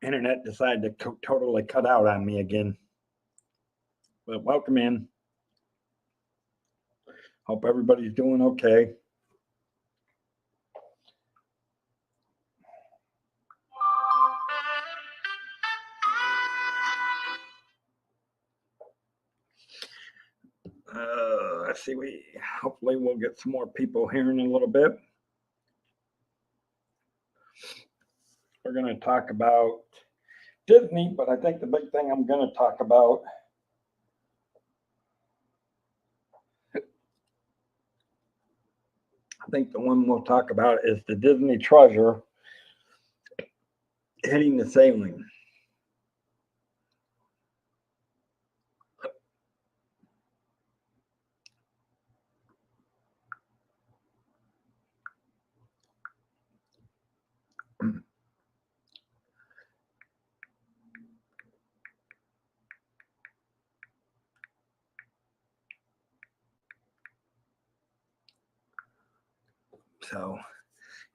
Internet decided to totally cut out on me again. But welcome in. Hope everybody's doing okay. Let's see. Hopefully we'll get some more people here in a little bit. We're going to talk about Disney, but I think the big thing I'm going to talk about the one we'll talk about is the Disney Treasure hitting the sailing. So,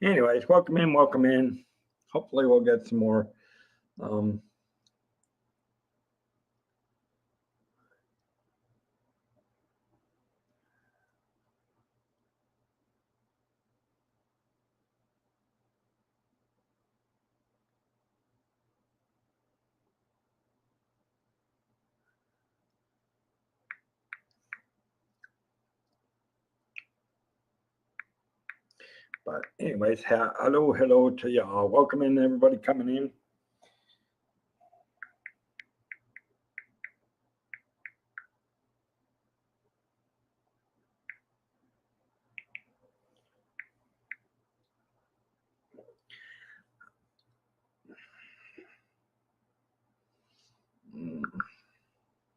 anyways, welcome in, welcome in. Hopefully, we'll get some more. But anyways, hello to y'all. Welcome in, everybody coming in.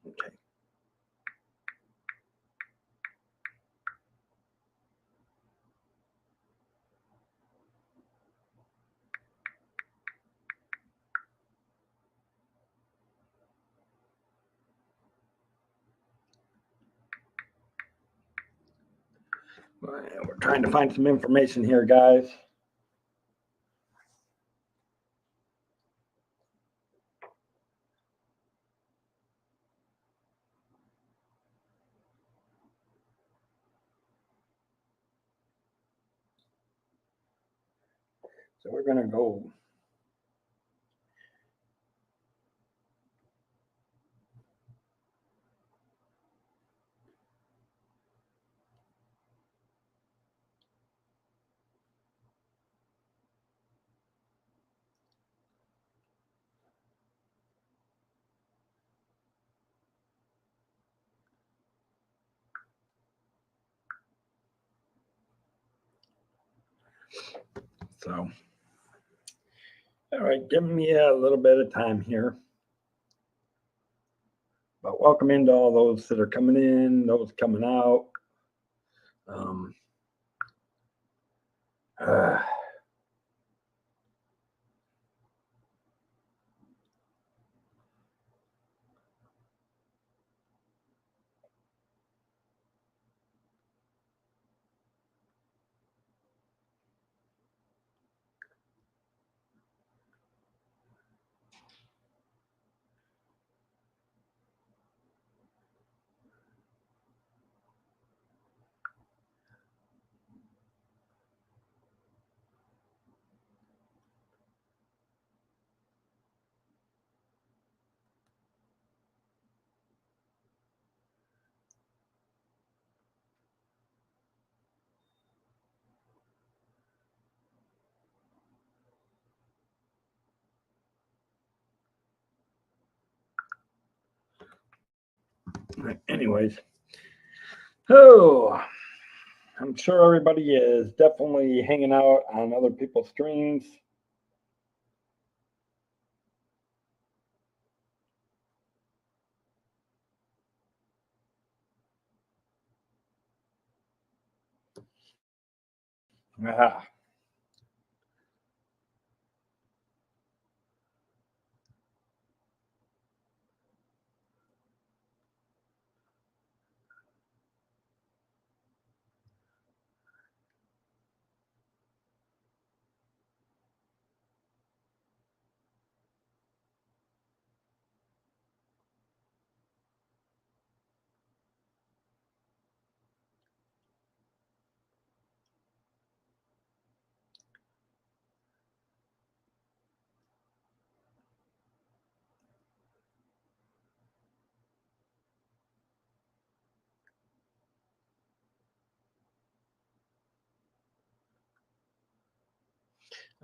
Okay. We're trying to find some information here, guys. So we're going to go. So, all right, give me a little bit of time here. But welcome into all those that are coming in, those coming out. Uh, anyways, I'm sure everybody is definitely hanging out on other people's streams. Ah.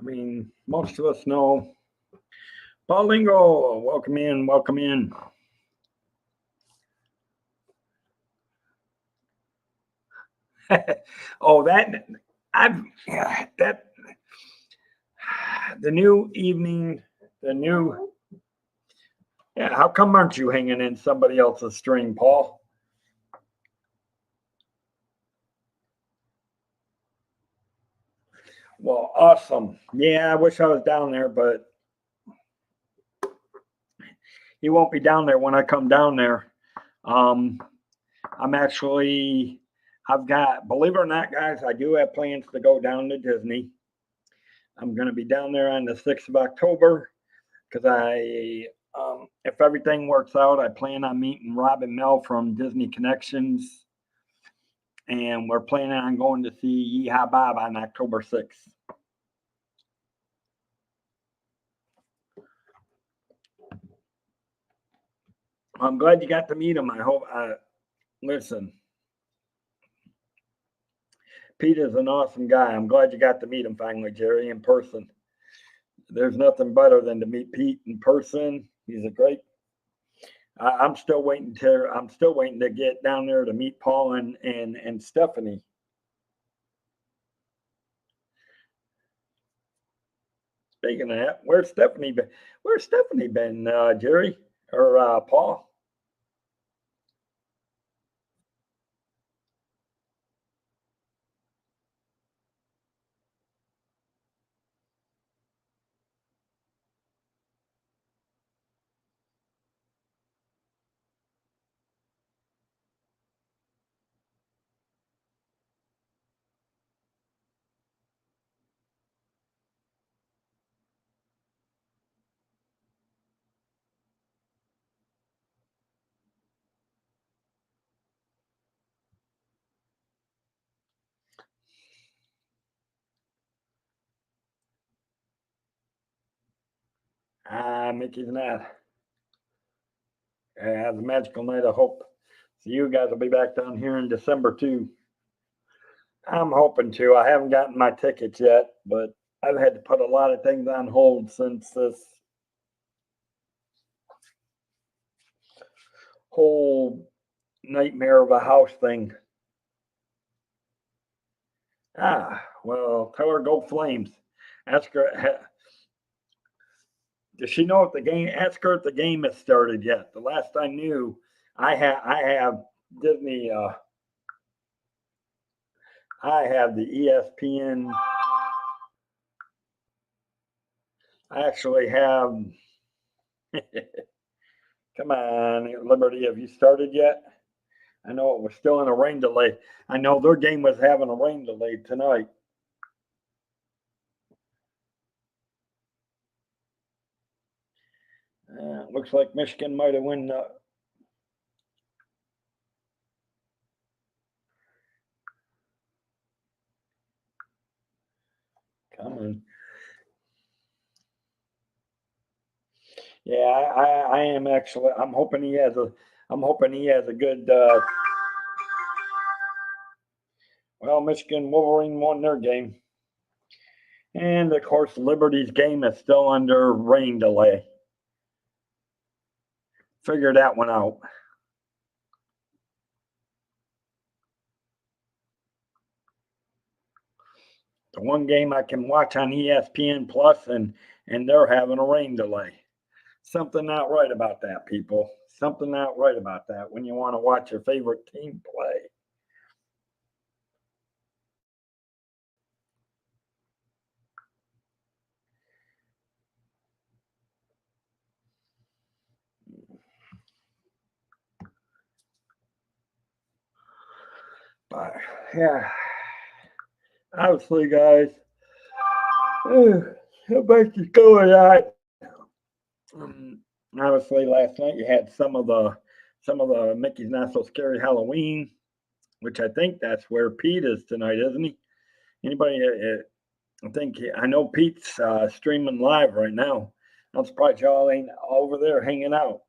mean, most of us know. Paulingo, welcome in, welcome in. Oh, that the new evening, the new. Yeah, how come aren't you hanging in somebody else's string, Paul? Well, awesome. Yeah, I wish I was down there, but he won't be down there when I come down there. Um, I'm actually, I've got, believe it or not, guys, I do have plans to go down to Disney. I'm going to be down there on the 6th of October because if everything works out, I plan on meeting Rob and Mel from Disney Connections, and we're planning on going to see Yeehaw Bob on October 6th. I'm glad you got to meet him. I hope. Listen, Pete is an awesome guy. I'm glad you got to meet him finally, Jerry, in person. There's nothing better than to meet Pete in person. He's a great. I'm still waiting to get down there to meet Paul and Stephanie. Speaking of that, where's Stephanie been? Where's Stephanie been, Jerry or Paul? Mickey's not. Have a magical night of hope. So you guys will be back down here in December too. I'm hoping to. I haven't gotten my tickets yet, but I've had to put a lot of things on hold since this whole nightmare of a house thing. Well, tell her go Flames. Ask her. Does she know if the game? Ask her if the game has started yet. The last I knew, I have Disney. I have the ESPN. I actually have. Come on, Liberty. Have you started yet? I know it was still in a rain delay. I know their game was having a rain delay tonight. Looks like Michigan might have won. Coming. Yeah, I am actually. I'm hoping he has a. I'm hoping he has a good. Well, Michigan Wolverine won their game, and of course Liberty's game is still under rain delay. Figure that one out. The one game I can watch on ESPN Plus, and they're having a rain delay. Something not right about that, people. Something not right about that when you want to watch your favorite team play. But yeah, obviously, guys, how much is going on? Obviously, last night you had some of the Mickey's Not So Scary Halloween, which I think that's where Pete is tonight, isn't he? Anybody? I know Pete's streaming live right now. I'm surprised y'all ain't over there hanging out.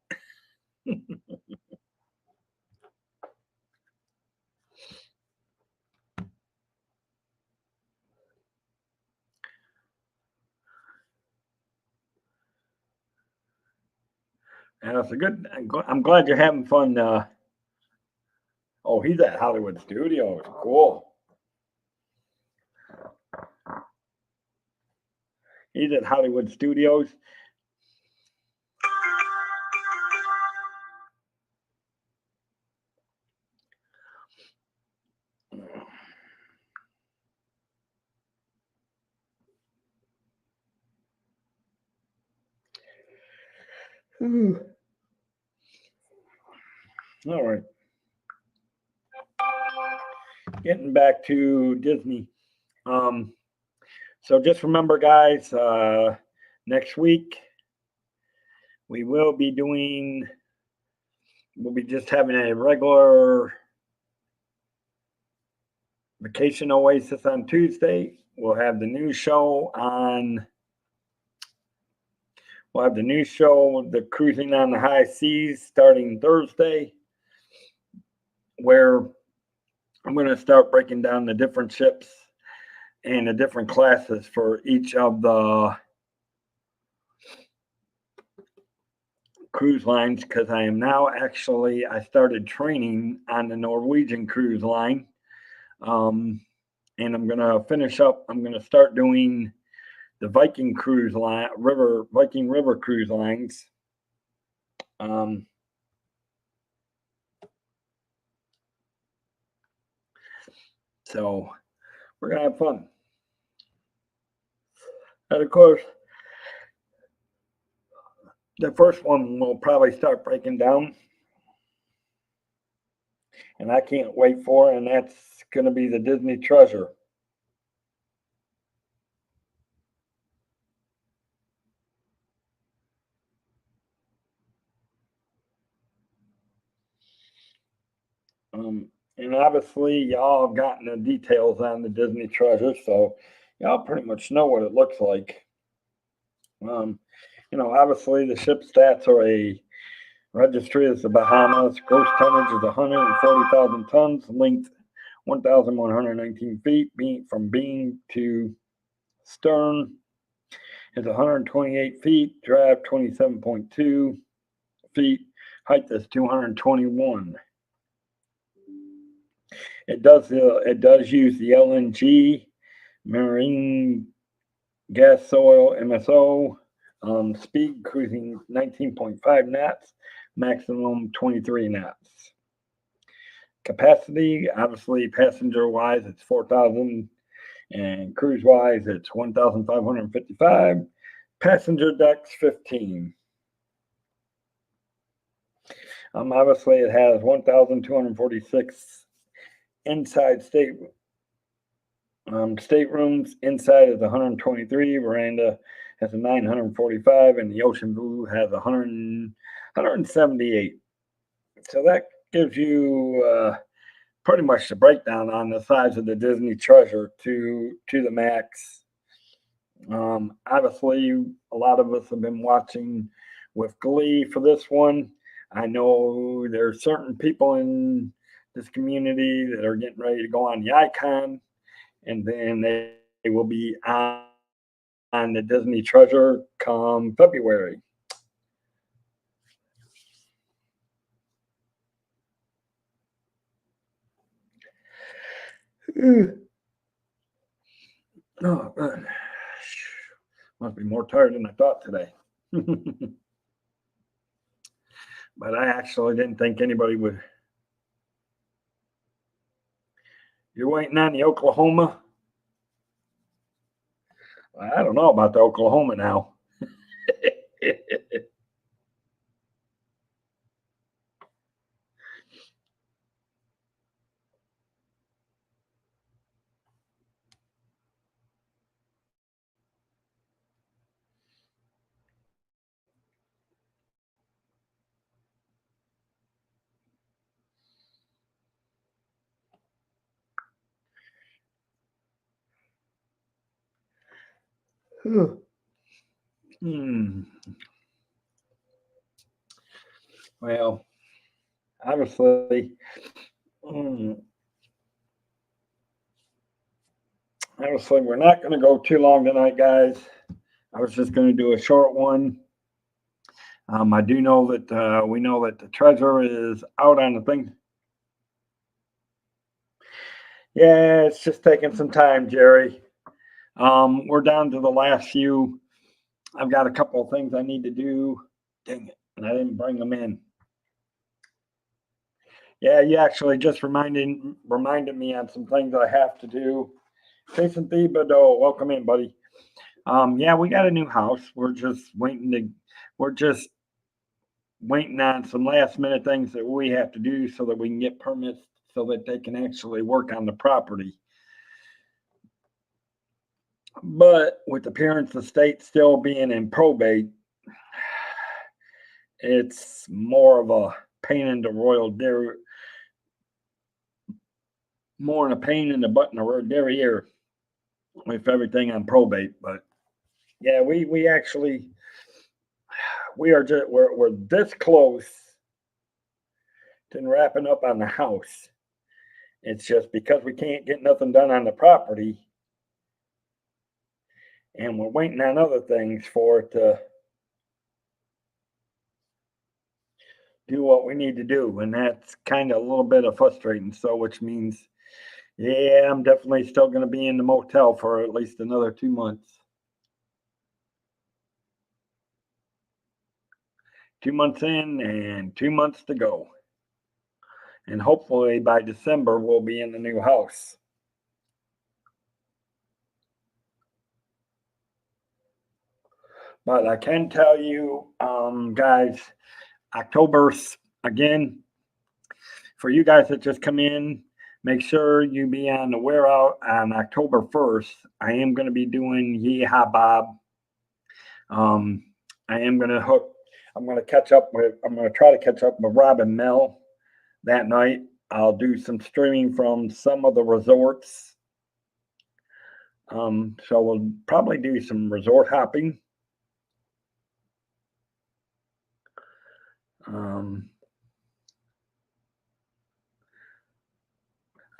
And it's a good. I'm glad you're having fun. Oh, he's at Hollywood Studios. Cool. He's at Hollywood Studios. All right. Getting back to Disney. So just remember, guys, next week we'll be just having a regular Vacation Oasis on Tuesday. We'll have the new show The Cruising on the High Seas, starting Thursday, where I'm going to start breaking down the different ships and the different classes for each of the cruise lines, because I started training on the Norwegian cruise line. And I'm going to finish up. I'm going to start doing the Viking River cruise lines. So we're going to have fun. And of course, the first one we'll probably start breaking down, and I can't wait for it, and that's going to be the Disney Treasure. And obviously, y'all have gotten the details on the Disney Treasure, so y'all pretty much know what it looks like. Obviously, the ship stats are a registry is the Bahamas. Gross tonnage is 140,000 tons. Length 1,119 feet. From beam to stern is 128 feet. Draft 27.2 feet. Height is 221. It does use the LNG, marine gas oil, MSO. Speed cruising 19.5 knots, maximum 23 knots. Capacity, obviously, passenger wise, it's 4,000, and cruise wise, it's 1,555. Passenger decks 15. Obviously, it has 1,246 inside staterooms. Inside is 123. Veranda has a 945, and the Ocean Blue has 178. So that gives you pretty much the breakdown on the size of the Disney Treasure to the max. Obviously, a lot of us have been watching with glee for this one. I know there's certain people in this community that are getting ready to go on the Icon, and then they will be on the Disney Treasure come February. Oh, man. Must be more tired than I thought today. But I actually didn't think anybody would. You're waiting on the Oklahoma? I don't know about the Oklahoma now. Well, obviously, we're not going to go too long tonight, guys. I was just going to do a short one. I do know that we know that the treasurer is out on the thing. Yeah, it's just taking some time, Jerry. We're down to the last few. I've got a couple of things I need to do. Dang it, and I didn't bring them in. Yeah, you actually just reminded me on some things I have to do. Jason Thibodeau, welcome in, buddy. Yeah, we got a new house. We're just waiting on some last minute things that we have to do so that we can get permits so that they can actually work on the property. But with the parents' estate still being in probate, it's more of a pain in the royal dairy, more in a pain in the butt in the derriere with everything on probate. But yeah, we actually we're this close to wrapping up on the house. It's just because we can't get nothing done on the property, and we're waiting on other things for it to do what we need to do, and that's kind of a little bit of frustrating. So, which means, yeah, I'm definitely still going to be in the motel for at least another 2 months. 2 months in and 2 months to go, and hopefully by December we'll be in the new house. But I can tell you, guys, October again for you guys that just come in. Make sure you be on the wear out on October 1st. I am going to be doing Yeehaw Bob. I am going to hook. I'm going to catch up with. I'm going to try to catch up with Rob and Mel that night. I'll do some streaming from some of the resorts. So we'll probably do some resort hopping.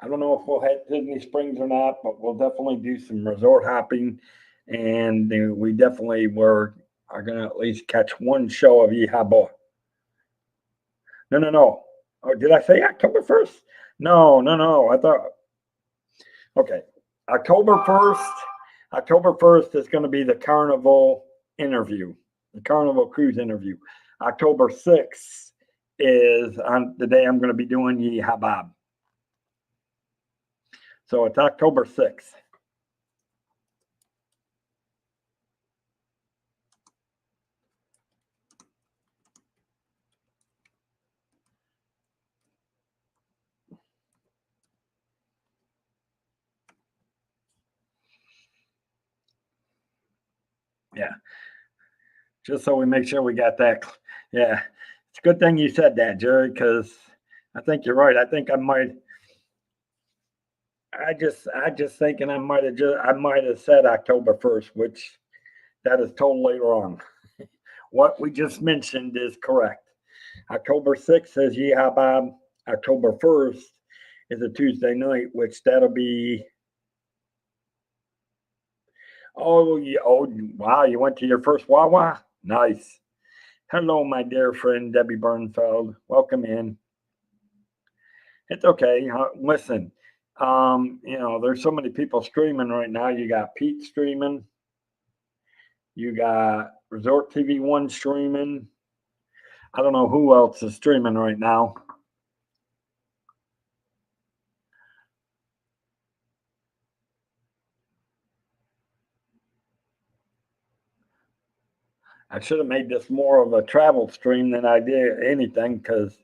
I don't know if we'll hit Disney Springs or not, but we'll definitely do some resort hopping, and we definitely are going to at least catch one show of Yeehaw Boy. No, no, no. Oh, did I say October 1st? No, no, no. I thought. Okay, October 1st. October 1st is going to be the Carnival interview, the Carnival cruise interview. October 6th is on the day I'm going to be doing Yeehaw Bob. So it's October 6th. Yeah. Just so we make sure we got that. Yeah. It's a good thing you said that, Jerry, because I think you're right. I think I might. I just thinking I might have said October 1st, which that is totally wrong. What we just mentioned is correct. October 6th is Yeehaw Bob. October 1st is a Tuesday night, which that'll be. Oh, wow! You went to your first Wawa. Nice. Hello, my dear friend Debbie Bernfeld. Welcome in. It's okay. Listen, there's so many people streaming right now. You got Pete streaming. You got Resort TV One streaming. I don't know who else is streaming right now. I should have made this more of a travel stream than I did anything because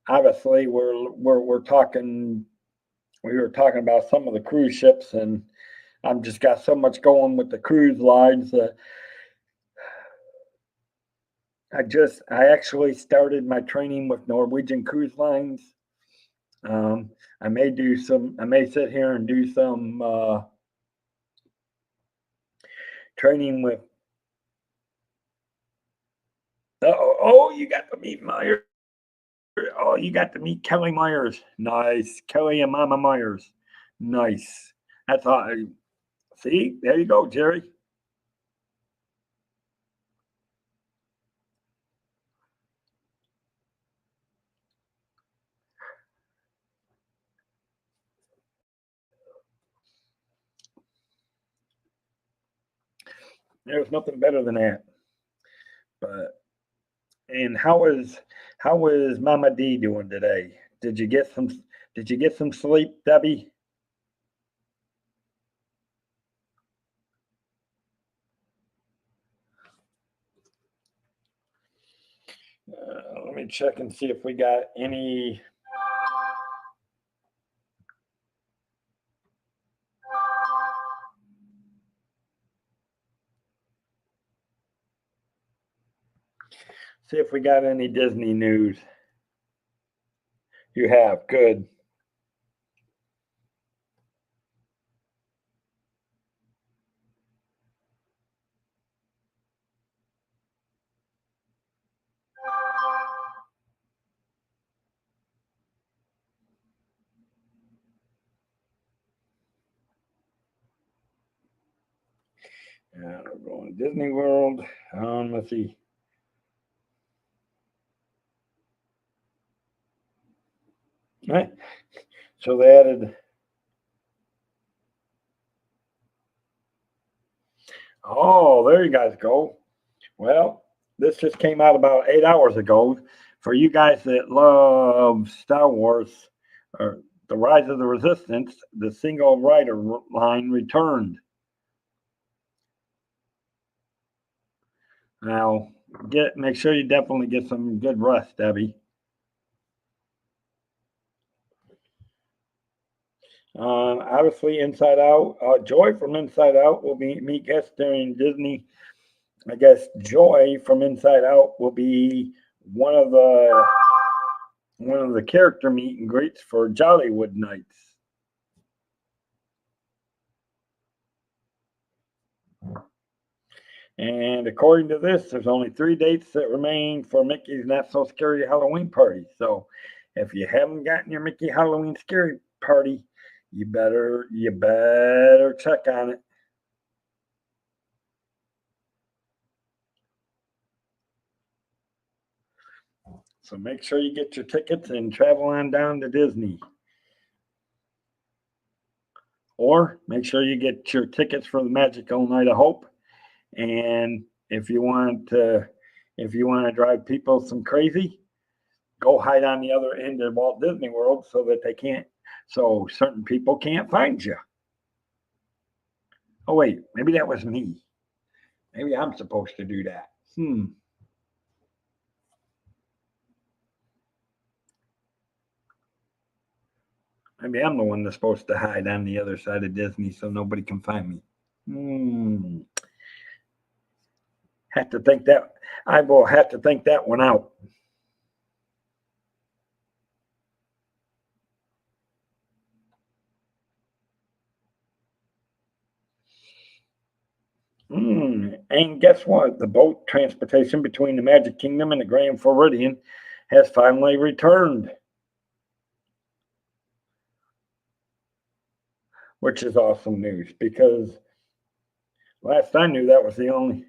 obviously we're talking. We were talking about some of the cruise ships, and I've just got so much going with the cruise lines that I actually started my training with Norwegian Cruise Lines. I may sit here and do some training with. Oh, you got to meet Myers. Oh, you got to meet Kelly Myers. Nice, Kelly and Mama Myers. Nice. That's all. See, there you go, Jerry. There's nothing better than that. But and how is Mama D doing today? Did you get some sleep, Debbie? Let me check and see if we got any. See if we got any Disney news. You have good. We're going to Disney World. Let's see. Right. So they added. Oh, there you guys go. Well, this just came out about 8 hours ago. For you guys that love Star Wars or The Rise of the Resistance, the single rider line returned. Now, make sure you definitely get some good rest, Debbie. Obviously, Inside Out, Joy from Inside Out will meet guests during Disney. I guess Joy from Inside Out will be one of the one of the character meet and greets for Jollywood Nights. And according to this, there's only 3 dates that remain for Mickey's Not So Scary Halloween Party. So if you haven't gotten your Mickey Halloween Scary Party, you better check on it. So make sure you get your tickets and travel on down to Disney. Or make sure you get your tickets for the Magical Night of Hope. And if you want to drive people some crazy, go hide on the other end of Walt Disney World so certain people can't find you. Oh wait, maybe that was me. Maybe I'm supposed to do that. Maybe I'm the one that's supposed to hide on the other side of Disney so nobody can find me. Have to think that. I will have to think that one out. And guess what? The boat transportation between the Magic Kingdom and the Grand Floridian has finally returned, which is awesome news because last I knew that was the only.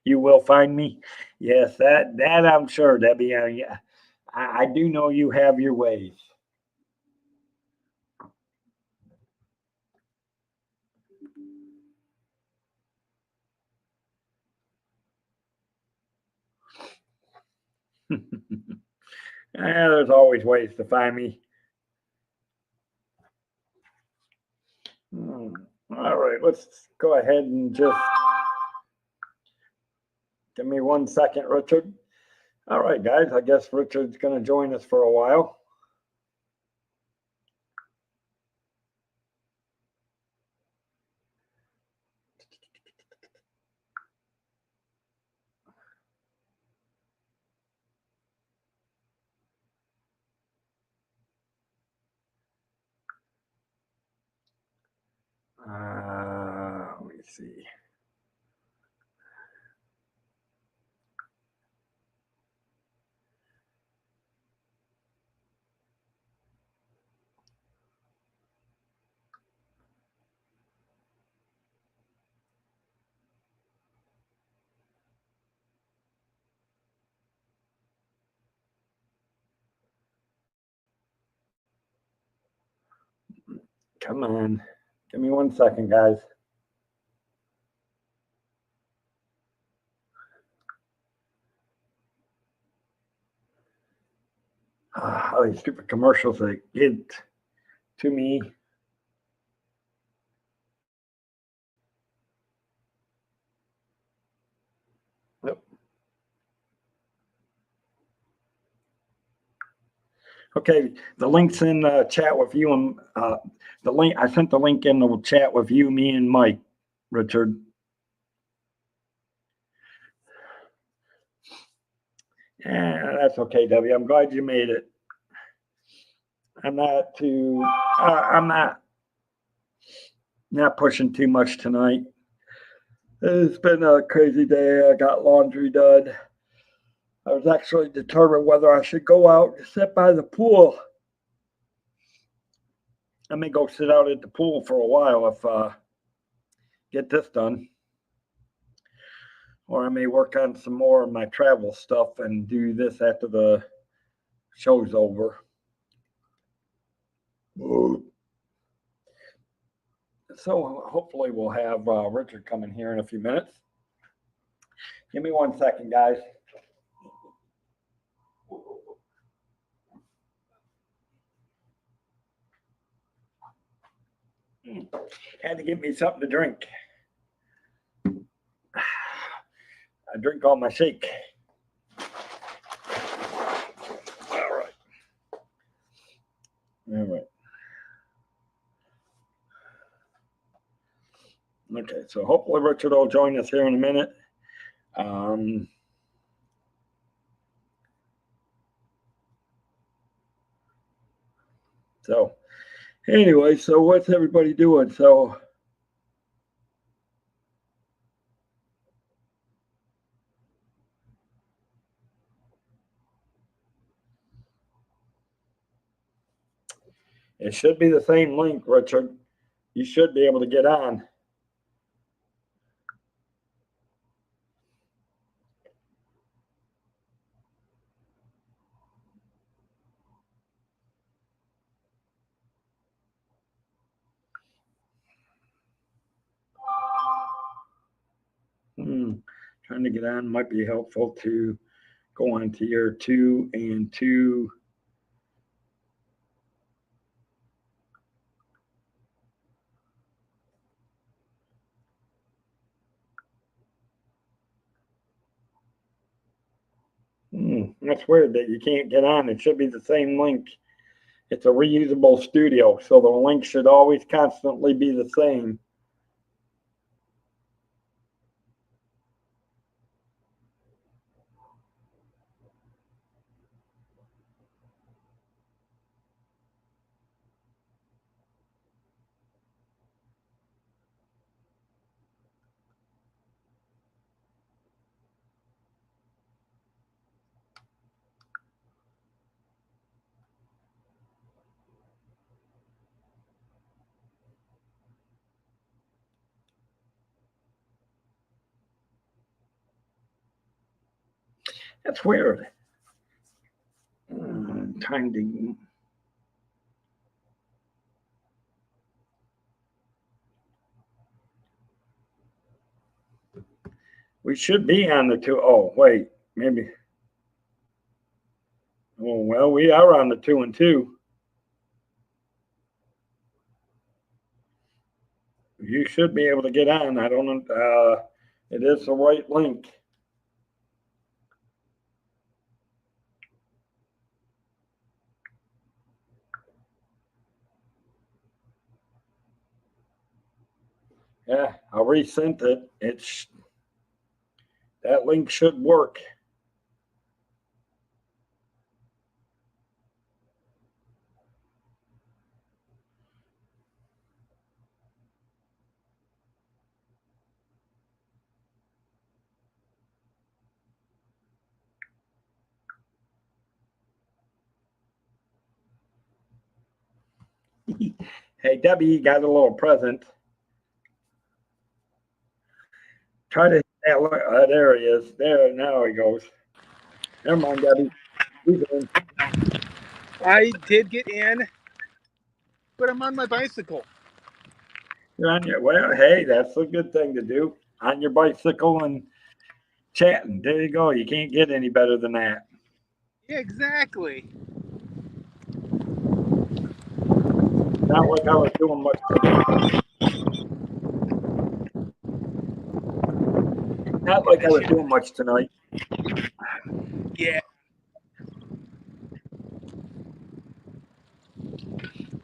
You will find me. Yes, that I'm sure, Debbie. Yeah, I do know you have your ways. There's always ways to find me. All right, let's go ahead and just give me 1 second, Richard. All right, guys, I guess Richard's going to join us for a while. Let me see. Come on. Give me 1 second, guys. All these stupid commercials that get to me. Yep. Okay, the link's in the chat with you and the link. I sent the link in the chat with you, me, and Mike, Richard. Yeah, that's okay, Debbie. I'm glad you made it. I'm not too. I'm not pushing too much tonight. It's been a crazy day. I got laundry done. I was actually determined whether I should go out and sit by the pool. I may go sit out at the pool for a while if get this done. Or I may work on some more of my travel stuff and do this after the show's over. So hopefully we'll have Richard come in here in a few minutes. Give me 1 second, guys. Had to get me something to drink. I drink all my shake. All right. Okay, so hopefully Richard will join us here in a minute. So anyway, so what's everybody doing? So it should be the same link, Richard. You should be able to get on. Trying to get on might be helpful to go on to your 2 and 2. That's weird that you can't get on. It should be the same link. It's a reusable studio, so the link should always constantly be the same. That's weird. Trying to. We should be on the 2. Oh, wait, maybe. Oh, well, we are on the 2 and 2. You should be able to get on. I don't know. It is the right link. Yeah, I resent it. That link should work. Hey, Debbie got a little present. Try to. There he is. There, now he goes. Never mind, Debbie. He's in. I did get in, but I'm on my bicycle. You're on your well. Hey, that's a good thing to do. On your bicycle and chatting. There you go. You can't get any better than that. Yeah, exactly. Not like I was doing much tonight. Not like I was doing much tonight. Yeah.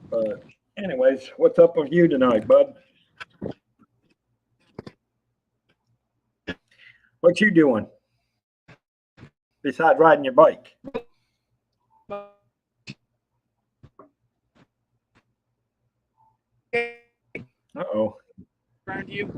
But anyways, what's up with you tonight, bud? What you doing besides riding your bike? Uh oh. Around you.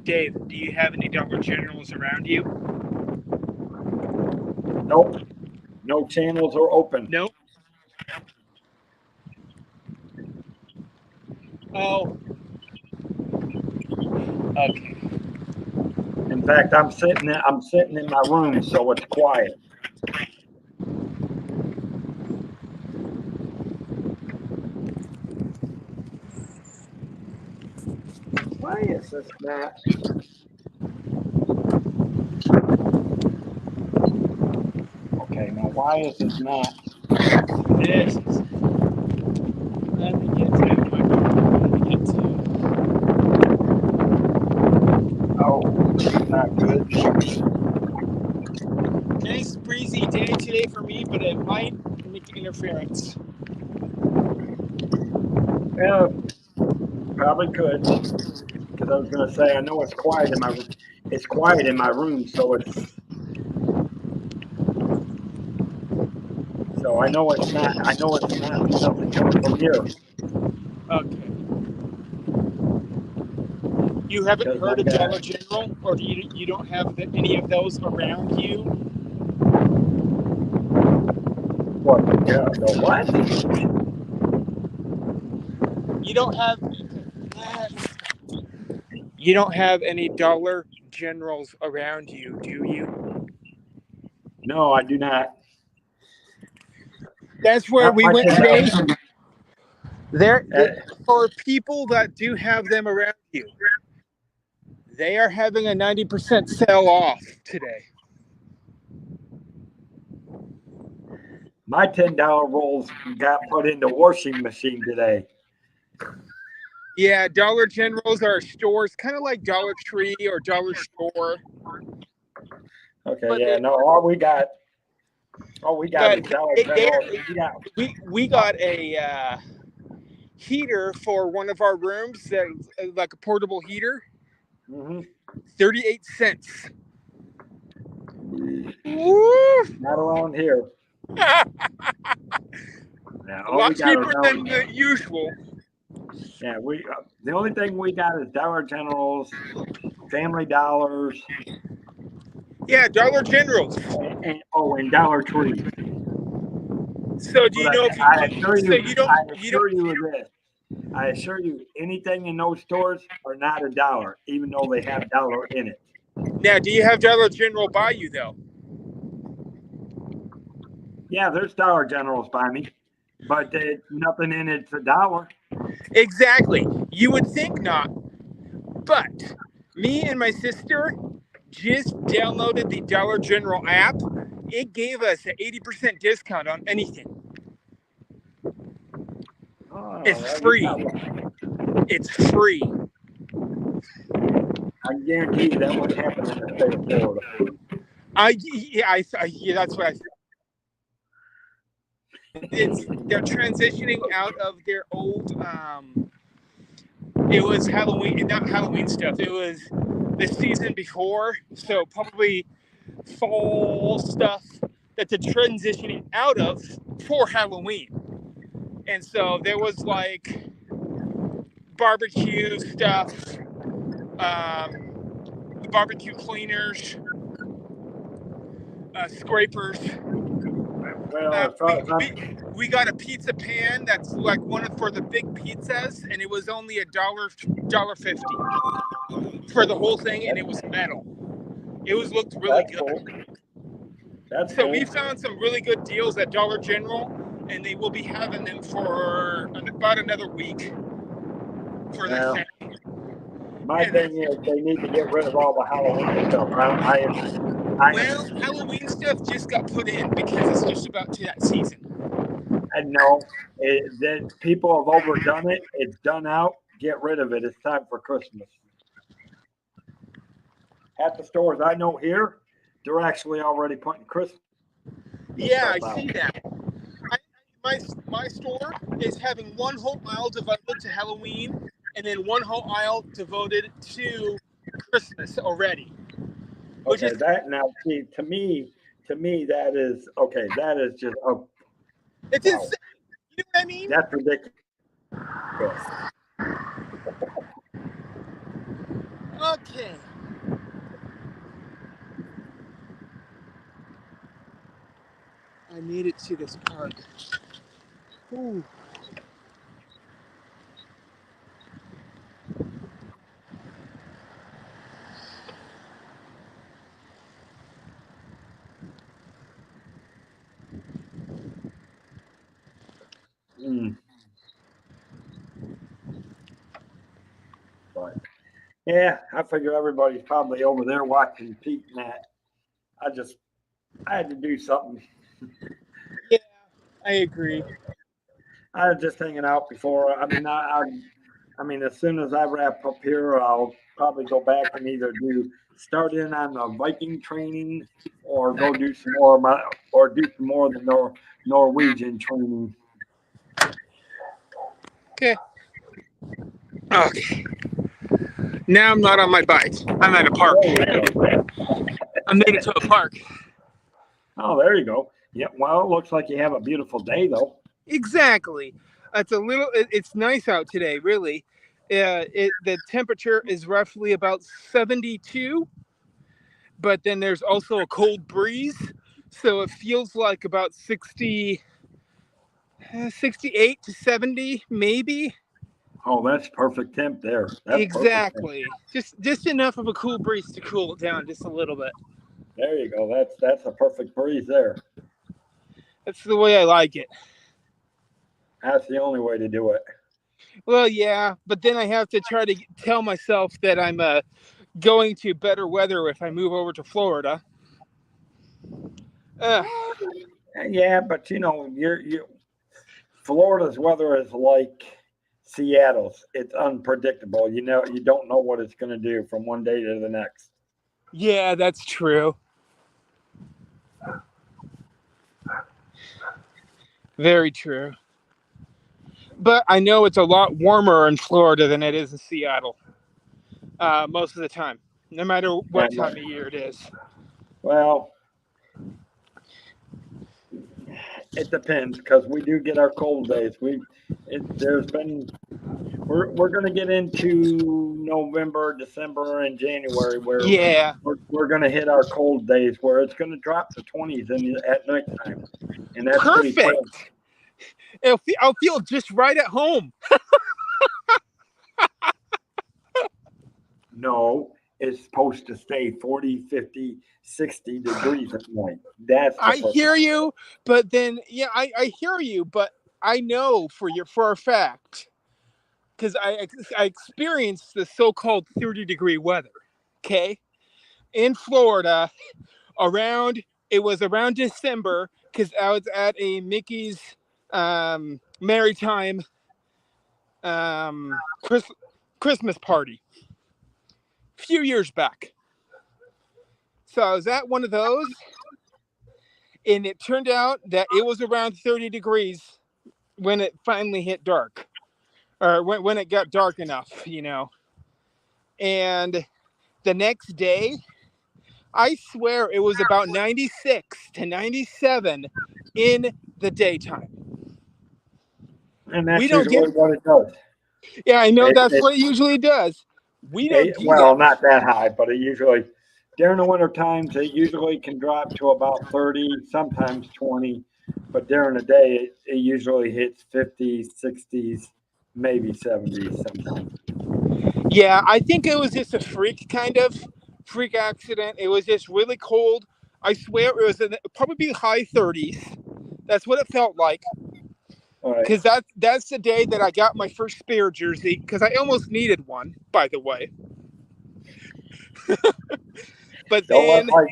Dave, do you have any Dollar Generals around you? Nope. No channels are open. Nope. Oh. Okay. In fact, I'm sitting in my room, so it's quiet. Why is this not? Okay, now why is this not? This is. Let me get to it. Let me get to Oh, this is not good. it. Nice breezy day today for me, but it might make interference. Yeah, probably could. Because I was going to say, I know it's quiet in my room, so I know it's not. I know it's not nothing coming from here. Okay. You haven't Because I heard of got Dollar General, or you don't have any of those around you? what? The what? You don't have. You don't have any Dollar Generals around you, do you? No, I do not. That's where Not we much went in today. the, There, uh, for people that do have them around you, they are having a 90% sell off today. my $10 rolls got put in the washing machine today. Yeah, Dollar Generals are stores, kind of like Dollar Tree or Dollar Store. Okay, But yeah, no, all we got is Dollar General. we got a heater for one of our rooms, that like a portable heater. Mm-hmm. 38 cents. Woo! Not around here. A Yeah, all we lot got is cheaper than the usual. yeah. The only thing we got is Dollar Generals, Family Dollars, Yeah, Dollar Generals. and Dollar Tree. So do But you know if you I assure so you, you don't I you don't assure you of this. I assure you, anything in those stores are not $1, even though they have dollar in it. now do you have Dollar General by you though? Yeah, there's Dollar Generals by me, but nothing in it's $1. Exactly. You would think not. But me and my sister just downloaded the Dollar General app. It gave us an 80% discount on anything. Oh, It's well, you free. got one. It's free. I can guarantee you that wouldn't happen in the state of Florida. Yeah, that's what I. They're transitioning out of their old. It was Halloween, not Halloween stuff. It was the season before, so probably fall stuff that they're transitioning out of for Halloween. And so there was like barbecue stuff, barbecue cleaners, scrapers, Well, Uh, as far we, as I'm, we we got a pizza pan that's like one for the big pizzas, and it was only $1.50 for the whole thing, and it was metal. It was looked really that's good. cool. That's So cool. we found some really good deals at Dollar General, and they will be having them for about another week for their Well, sale. my And thing is they need to get rid of all the Halloween stuff. I agree. well, Halloween stuff just got put in because it's just about to that season. I know that people have overdone it. It's done out. Get rid of it. It's time for Christmas. At the stores I know here, they're actually already putting Christmas Yeah, I stuff see out. that. I, my store is having one whole aisle devoted to Halloween, and then one whole aisle devoted to Christmas already. Which Okay, is that now see to me that is okay. That is just it's wow. insane. You know what I mean? That's ridiculous. Okay. I made it to this park. Ooh. Mm. But yeah, I figure everybody's probably over there watching Pete and that. I had to do something. Yeah, I agree. I was just hanging out before. I mean, as soon as I wrap up here, I'll probably go back and either start in on the Viking training, or go do some more of the Norwegian training. Okay. Okay. Now I'm not on my bike. I'm at a park. There you go. I made it to a park. Oh, there you go. Yep. Well, it looks like you have a beautiful day, though. Exactly. It's nice out today, really. The temperature is roughly about 72, but then there's also a cold breeze, so it feels like about 68 to 70, maybe. Oh, that's perfect temp there. That's perfect temp. Exactly. Just enough of a cool breeze to cool it down just a little bit. There you go. That's a perfect breeze there. That's the way I like it. That's the only way to do it. Well, yeah, but then I have to try to tell myself that I'm going to better weather if I move over to Florida. Yeah, but Florida's weather is like Seattle's. It's unpredictable. You don't know what it's going to do from one day to the next. Yeah, that's true. Very true. But I know it's a lot warmer in Florida than it is in Seattle. Most of the time, no matter what time of year it is. Well, it depends because we do get our cold days. We're going to get into November, December, and January where Yeah. we're going to hit our cold days where it's going to drop to 20s at nighttime, and that's pretty Perfect. cold. I'll feel just right at home. No, it's supposed to stay 40, 50, 60 degrees at night. I hear you, but then I hear you, but I know for a fact because I experienced the so-called 30-degree weather. Okay, in Florida, it was around December because I was at a Mickey's maritime Christmas party a few years back. So I was at one of those, and it turned out that it was around 30 degrees when it finally hit dark, or when it got dark enough, And the next day, I swear it was about 96 to 97 in the daytime. And that's usually what it does. Yeah, I know that's what it usually does. We don't do well, that. not that high, but it usually during the winter times it usually can drop to about 30, sometimes 20. but during the day, it usually hits 50s, 60s, maybe 70s sometimes. Yeah, I think it was just a freak accident. It was just really cold. I swear it was probably high 30s. That's what it felt like. All right. Because that's the day that I got my first spare jersey. Because I almost needed one, by the way. But Don't let then, Mike.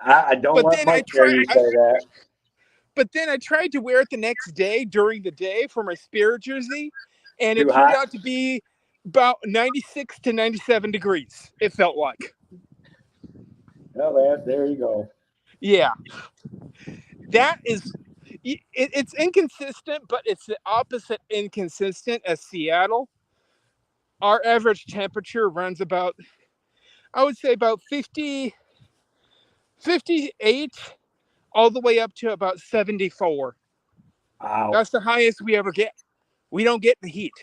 I don't but let then I Mike hear tried. you say that. But then I tried to wear it the next day during the day for my spare jersey, and it Too turned hot. out to be about 96 to 97 degrees. It felt like. Well, there you go. Yeah, that is. It's inconsistent, but it's the opposite inconsistent as Seattle. Our average temperature runs about, I would say, about 50, 58, all the way up to about 74. Wow. That's the highest we ever get. We don't get the heat.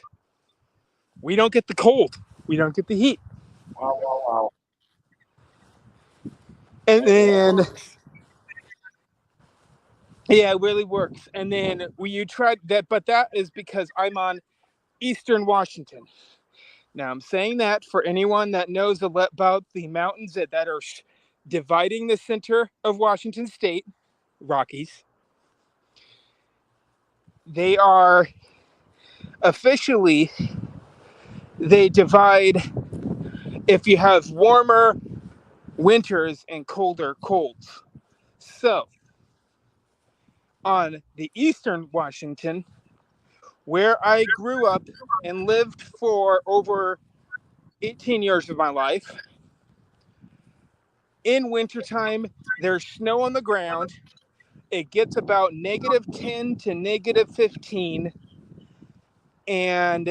We don't get the cold. We don't get the heat. Wow. Wow. Wow. And Hey, that then, works. yeah, it really works. And then you tried that, but that is because I'm on Eastern Washington. Now, I'm saying that for anyone that knows about the mountains that are dividing the center of Washington State, Rockies. They are officially, they divide if you have warmer winters and colder colds. So, on the Eastern Washington, where I grew up and lived for over 18 years of my life, in wintertime, there's snow on the ground. It gets about -10 to -15, and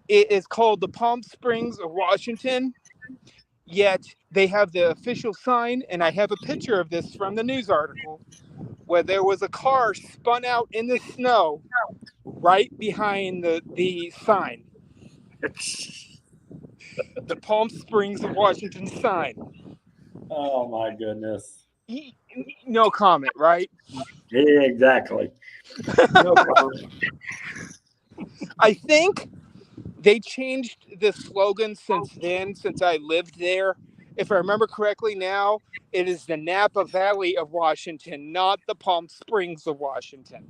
it is called the Palm Springs of Washington. Yet they have the official sign, and I have a picture of this from the news article, where there was a car spun out in the snow right behind the sign, the Palm Springs of Washington sign. Oh my goodness. No comment, right? Yeah, exactly. No problem. I think they changed the slogan since then, since I lived there. If I remember correctly now, it is the Napa Valley of Washington, not the Palm Springs of Washington.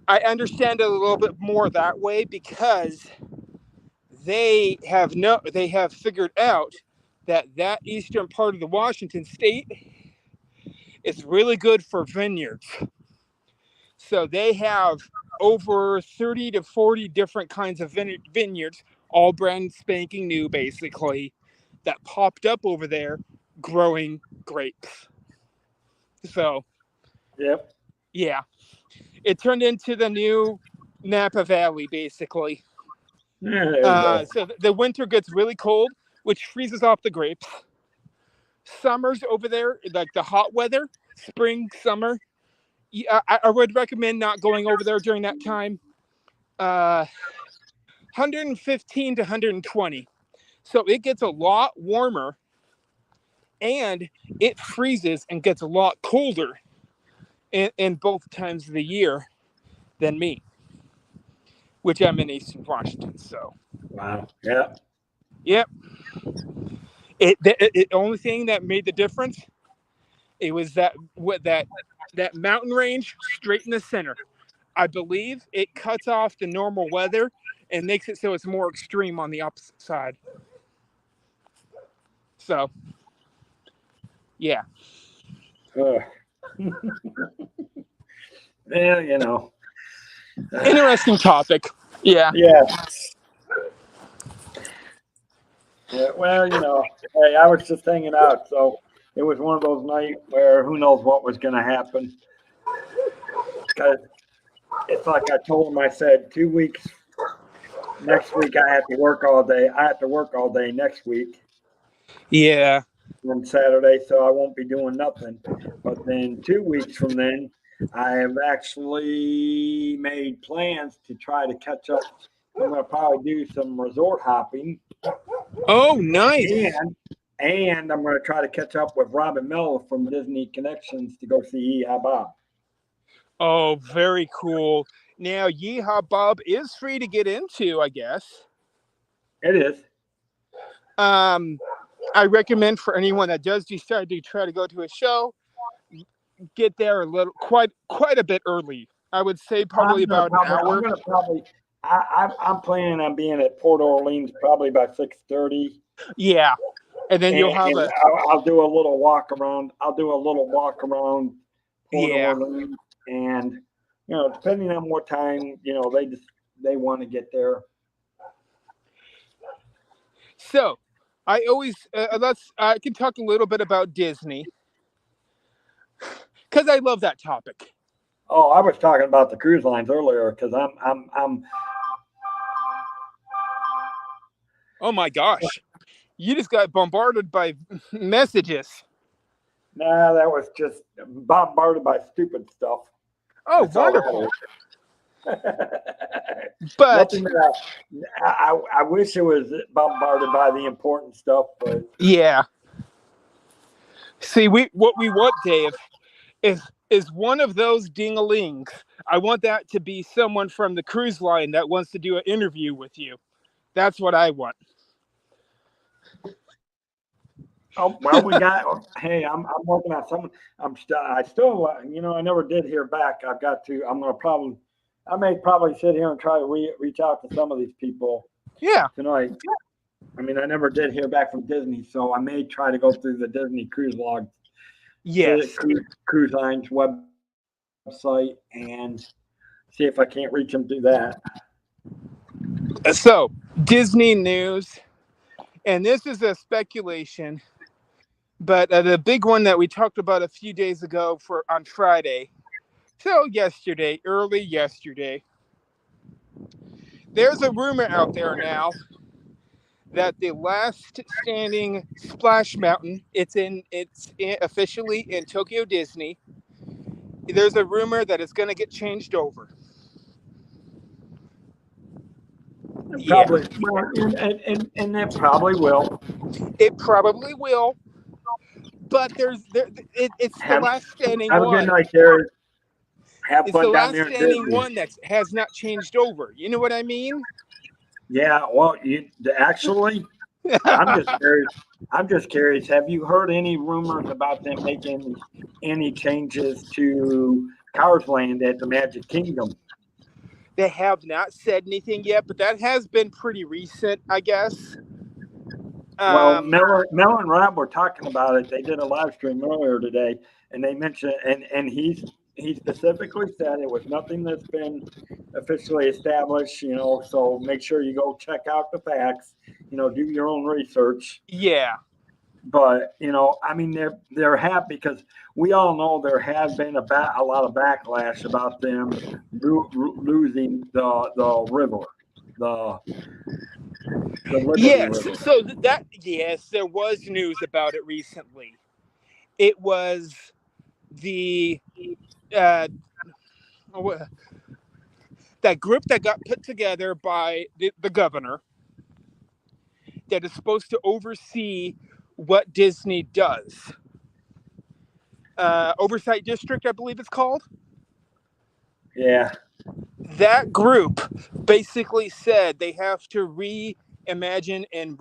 I understand it a little bit more that way because they have figured out that eastern part of the Washington state is really good for vineyards. So they have over 30 to 40 different kinds of vineyards, all brand spanking new, basically, that popped up over there growing grapes. So, Yep. yeah, it turned into the new Napa Valley, basically. Yeah, there you go. So the winter gets really cold, which freezes off the grapes. Summers over there, like the hot weather, spring, summer, yeah, I would recommend not going over there during that time. 115 to 120. So it gets a lot warmer and it freezes and gets a lot colder in both times of the year than me, which I'm in Eastern Washington. So, Wow. Yeah. yep. The only thing that made the difference, it was that mountain range straight in the center. I believe it cuts off the normal weather and makes it so it's more extreme on the opposite side. So, yeah. Uh, yeah, you know. Interesting topic. Yeah. Yeah. Yeah. Well, you know, hey, I was just hanging out, so it was one of those nights where who knows what was going to happen. Because it's like I told him, I said 2 weeks. Next week I have to work all day. I have to work all day next week Yeah. on Saturday, so I won't be doing nothing. But then 2 weeks from then, I have actually made plans to try to catch up. I'm going to probably do some resort hopping, Oh, nice. and I'm going to try to catch up with Robin Miller from Disney Connections to go see Bob. Oh, very cool. Now, Yeehaw Bob is free to get into, I guess. It is. I recommend for anyone that does decide to try to go to a show, get there quite a bit early. I would say probably about an I'm hour. gonna probably. I'm planning on being at Port Orleans probably by 6:30, Yeah, and then you'll have and a I'll do a little walk around. I'll do a little walk around Port yeah. Orleans, and depending on what time they want to get there. So, I always I can talk a little bit about Disney because I love that topic. Oh, I was talking about the cruise lines earlier because I'm. Oh my gosh, you just got bombarded by messages. Nah, that was just bombarded by stupid stuff. Oh, That's all wonderful. that is. But Nothing that I wish it was bombarded by the important stuff, but yeah, see, what we want, Dave, is one of those ding-a-lings. I want that to be someone from the cruise line that wants to do an interview with you. That's what I want. oh well, we got. Hey, I'm working on something. I still I never did hear back. I've got to. I may probably sit here and try to reach out to some of these people Yeah. tonight. I mean, I never did hear back from Disney, so I may try to go through the Disney cruise log, Yes. cruise lines website, and see if I can't reach them through that. So, Disney news, and this is a speculation, but the big one that we talked about a few days ago on Friday. So yesterday, early yesterday, there's a rumor out there now that the last standing Splash Mountain, it's officially in Tokyo Disney. There's a rumor that it's going to get changed over. Yeah, Probably, well, and that probably will. it probably will, but it's the Have last standing have a good one. night, Terry. Have It's the fun down last there at standing Disney. one that has not changed over. You know what I mean? Yeah, well, actually, I'm just curious. I'm just curious. Have you heard any rumors about them making any changes to Cars Land at the Magic Kingdom? They have not said anything yet, but that has been pretty recent, I guess. Well, Mel and Rob were talking about it. They did a live stream earlier today, and they mentioned, and he specifically said it was nothing that's been officially established. So make sure you go check out the facts. Do your own research. Yeah. But I mean, they're happy because we all know there has been a lot of backlash about them losing the river, the Liberty Yes. River. So yes, there was news about it recently. It was the uh, that group that got put together by the governor that is supposed to oversee what Disney does. Oversight District, I believe it's called. Yeah. That group basically said they have to reimagine and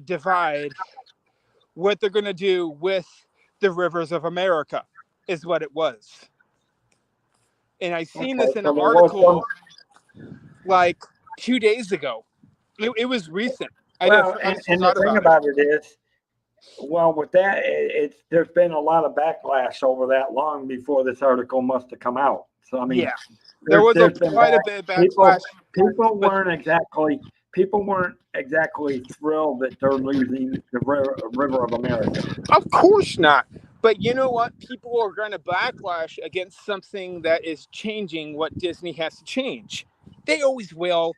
divide what they're going to do with the rivers of America, is what it was. And I seen Okay. this in So an there was article like 2 days ago. It was recent. I well, just and the forgot thing about it. about it is, well, with that, there's been a lot of backlash over that long before this article must have come out. So I mean, Yeah, there was there's been quite a bit of backlash. people But weren't exactly thrilled that they're losing the river of America. of course not. But you know what? People are going to backlash against something that is changing what Disney has to change. They always will.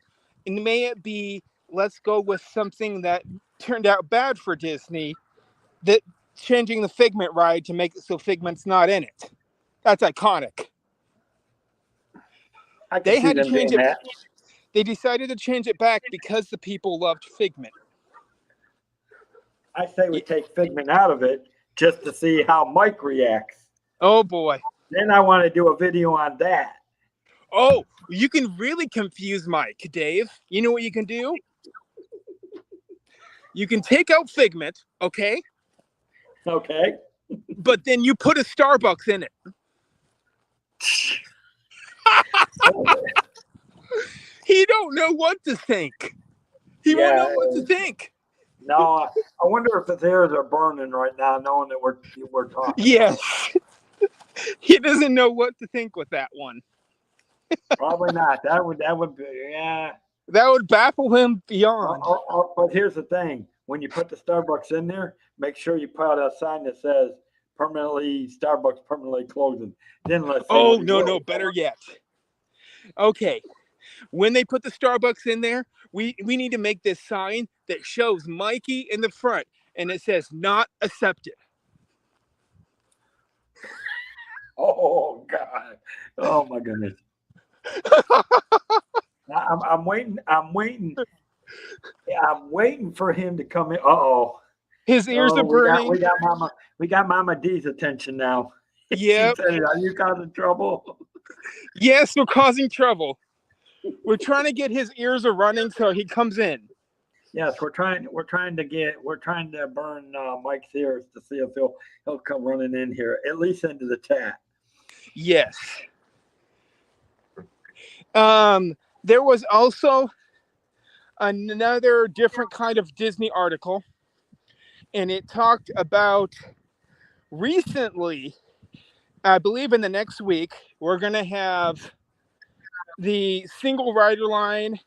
And may it be, let's go with something that turned out bad for Disney, that changing the Figment ride to make it so Figment's not in it. That's iconic. I can They see had to them change doing it. that. They decided to change it back because the people loved Figment. I say we take Figment out of it just to see how Mike reacts. Oh boy. Then I want to do a video on that. Oh, you can really confuse Mike, Dave. You know what you can do? You can take out Figment, okay? Okay. But then you put a Starbucks in it. He don't know what to think. He won't Yeah. know what to think. No, I wonder if his ears are burning right now, knowing that we're talking. Yes. He doesn't know what to think with that one. Probably not. That would be, yeah. That would baffle him beyond. But here's the thing: when you put the Starbucks in there, make sure you put a sign that says "permanently Starbucks permanently closing." Then let's say, Oh, no, better yet. Okay. When they put the Starbucks in there, we need to make this sign that shows Mikey in the front and it says not accepted. Oh God! Oh my goodness! I'm waiting. I'm waiting. I'm waiting for him to come in. Oh. His ears Oh, are burning. we got Mama D's attention now. Yep. She said, "Are you causing trouble?" Yes, we're causing trouble. We're trying to get his ears are running so he comes in. Yes, we're trying to burn Mike's ears to see if he'll come running in here, at least into the chat. Yes. There was also another different kind of Disney article, and it talked about recently, I believe in the next week, we're going to have the single rider line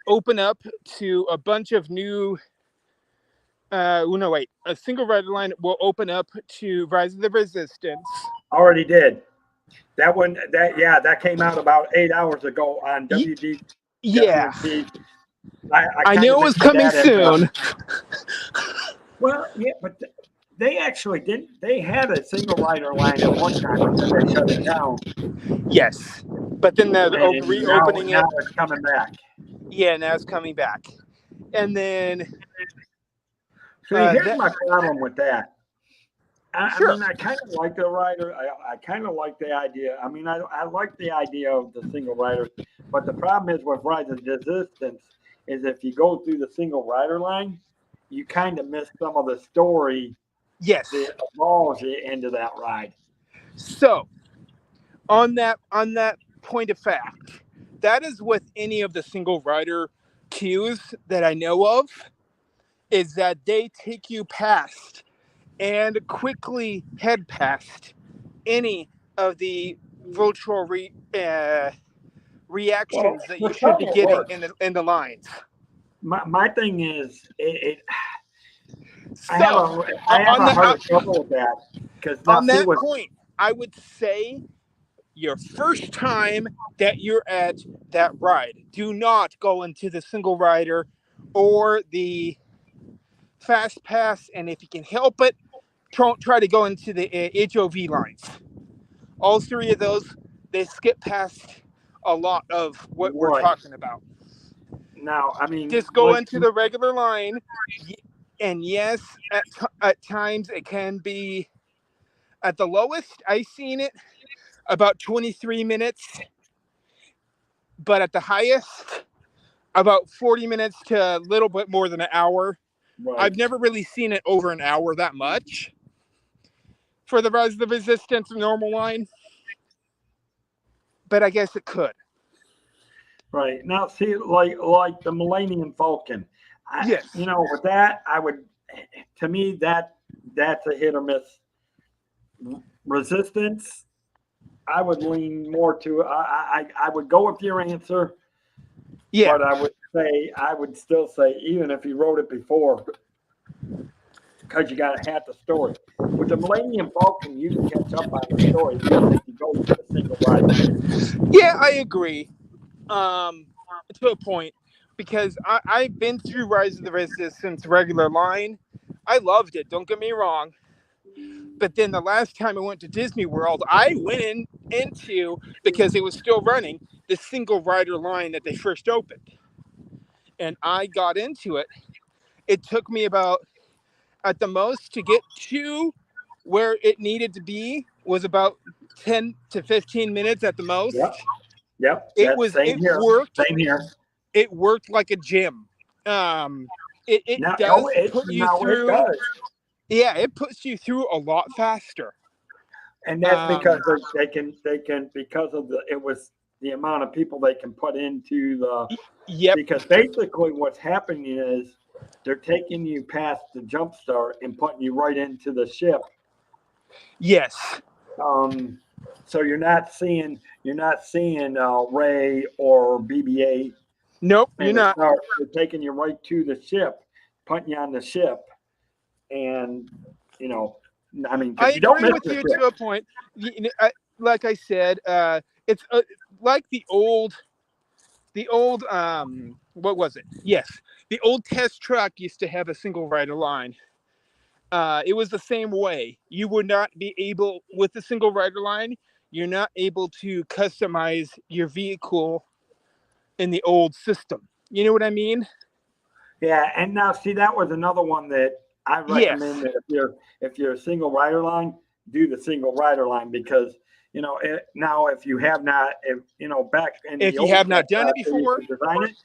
open up to a bunch of new. No, wait. A single rider line will open up to Rise of the Resistance. Already did. That one, that came out about 8 hours ago on WD. Yeah. I knew it was coming soon. Well, yeah, but they actually didn't. They had a single rider line at one time, and then they shut it down. Yes, but then they're reopening it. Now it's coming back. Yeah, now it's coming back. And then. See, here's my problem with that. Sure. I mean, I kind of like the rider. I kind of like the idea. I mean, I like the idea of the single riders, but the problem is with Rise of Resistance is if you go through the single rider line, you kind of miss some of the story. Yes. That evolves you into that ride. So, on that point of fact, that is with any of the single rider queues that I know of, is that they take you past and quickly head past any of the virtual reactions that you should be getting in the lines. My thing is, So, I have a hard trouble with that because on that point, I would say your first time that you're at that ride, do not go into the single rider or the fast pass, and if you can help it, try to go into the HOV lines. All three of those, they skip past a lot of what we're talking about. Now, I mean, just go into the regular line, and yes, at times it can be, at the lowest I've seen it, about 23 minutes, but at the highest, about 40 minutes to a little bit more than an hour. Right. I've never really seen it over an hour that much for the Rise of the Resistance normal line, but I guess it could. Right. Now, see, like the Millennium Falcon. Yes. You know, with that, to me, that's a hit or miss. Resistance, I would lean more to, I would go with your answer. Yeah. But I would still say, even if you wrote it before, because you got to have the story. With the Millennium Falcon, you can catch up on the story even if you go to the single ride. Yeah, I agree. To a point, because I've been through Rise of the Resistance regular line. I loved it, don't get me wrong. But then the last time I went to Disney World, I went into, because it was still running, the single rider line that they first opened. And I got into it. It took me about, at the most, to get to where it needed to be was about 10 to 15 minutes at the most. Yep. It worked. Same here. It worked like a gym. It Now, does it put you now it through. does. Yeah, it puts you through a lot faster. And that's because they can because of the amount of people they can put into the. Yep. Because basically what's happening is they're taking you past the jump start and putting you right into the ship. Yes. So you're not seeing Ray or BB-8. Nope, you're not. They're taking you right to the ship, putting you on the ship, and I mean, I you don't agree miss with the you ship. to a point. Like I said, it's like the old. What was it? Yes, the old test track used to have a single rider line. It was the same way. You would not be able, with the single rider line, you're not able to customize your vehicle in the old system. You know what I mean? Yeah, and now see that was another one that I recommend Yes. that if you're a single rider line, do the single rider line because now if you have not back in If the you old have not done it they used before, to design it.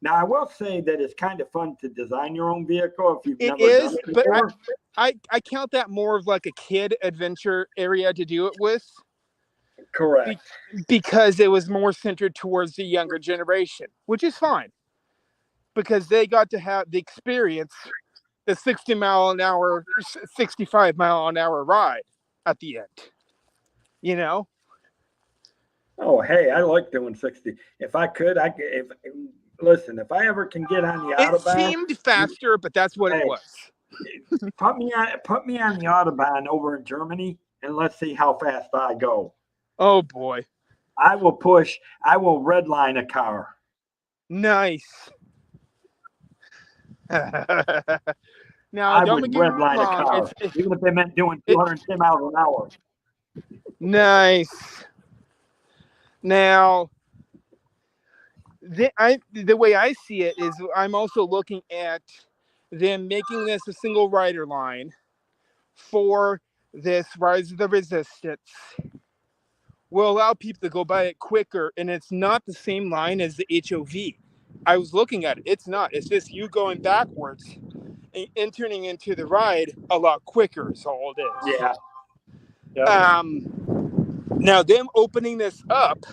Now I will say that it's kind of fun to design your own vehicle if you've it never done is, it but before. I count that more of like a kid adventure area to do it with. Correct. Because it was more centered towards the younger generation, which is fine because they got to have the experience, the 60-mile an hour, 65-mile an hour ride at the end. You know? Oh, hey, I like doing 60. If I could, listen, if I ever can get on the It Autobahn, seemed faster, but that's what it hey, was. put me on the Autobahn over in Germany and let's see how fast I go. Oh boy. I will redline a car. Nice. Now, I don't would get me redline a wrong. car, even if they meant doing It 210 miles an hour. nice. Now, the way I see it is I'm also looking at them making this a single rider line for this Rise of the Resistance will allow people to go by it quicker, and it's not the same line as the HOV. I was looking at it. It's not. It's just you going backwards and entering into the ride a lot quicker is all it is. Yeah. Yep. Now, them opening this up,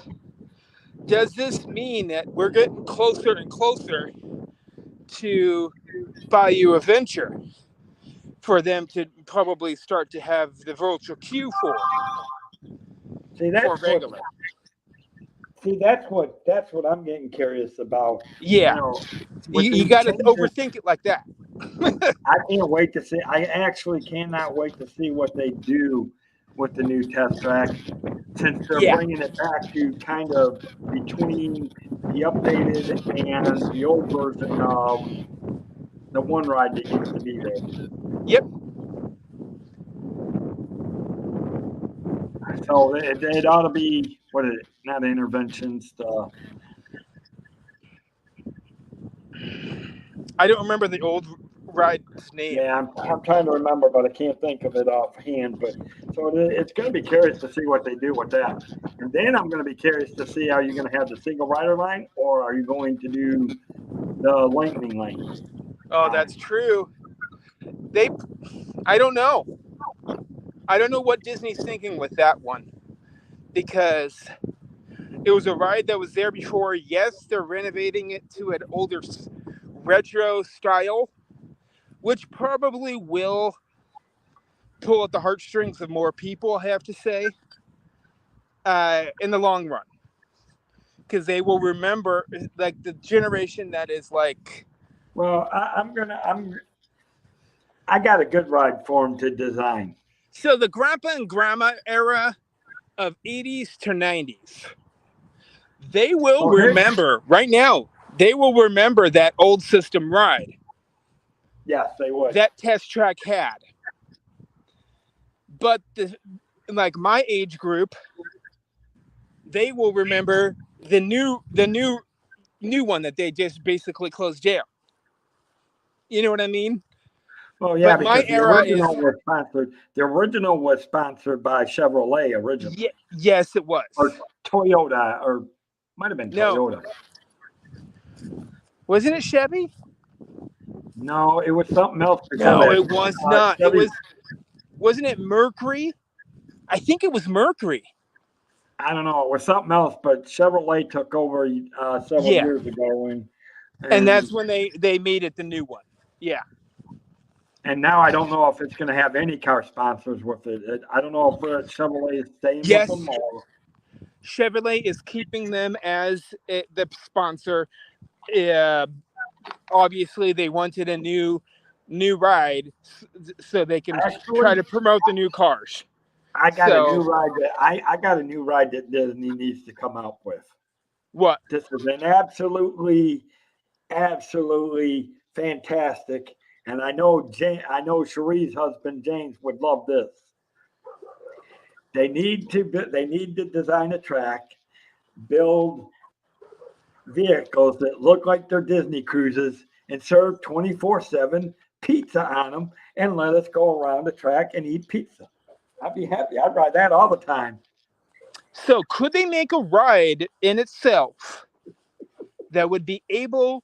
does this mean that we're getting closer and closer to Bayou Adventure for them to probably start to have the virtual queue See, for regular? that's what I'm getting curious about. Yeah, With you these got to changes, overthink it like that. I can't wait to see. I actually cannot wait to see what they do with the new test track, since they're Yeah. bringing it back to kind of between the updated and the old version of the one ride that used to be there. Yep. So it ought to be what is it? Not interventions. I don't remember the old ride's name. Yeah, I'm trying to remember, but I can't think of it offhand. But so it's going to be curious to see what they do with that. And then I'm going to be curious to see how you're going to have the single rider line, or are you going to do the lightning lane? Oh, that's true. I don't know. I don't know what Disney's thinking with that one, because it was a ride that was there before. Yes, they're renovating it to an older retro style, which probably will pull at the heartstrings of more people, I have to say, in the long run. Because they will remember, like, the generation that is like. Well, I got a good ride for them to design. So the grandpa and grandma era of 80s to 90s, they will remember right now. They will remember that old system ride. Yes, they would. That test track had. But like my age group, they will remember the new one that they just basically closed down. You know what I mean? Well, yeah, But my because the era is original was sponsored. The original was sponsored by Chevrolet originally, yes, it was. or Toyota, or might have been No, Toyota. wasn't it Chevy? No, it was something else before No, that. it was not. It Chevy, wasn't it Mercury? I think it was Mercury. I don't know, it was something else, but Chevrolet took over several Yeah, years ago, and and that's when they made it the new one. Yeah. and now I don't know if it's going to have any car sponsors with it. I don't know if Chevrolet is staying with Yes, them or. Chevrolet is keeping them as the sponsor. Uh, Obviously, they wanted a new ride so they can try Actually, to promote the new cars. I got a new So ride that I got a new ride that Disney needs to come out with. what? This is an absolutely fantastic, and I know Cherie's husband James would love this. They need to design a track, build vehicles that look like they're Disney cruises, and serve 24/7 pizza on them, and let us go around the track and eat pizza. I'd be happy. I'd ride that all the time. So could they make a ride in itself that would be able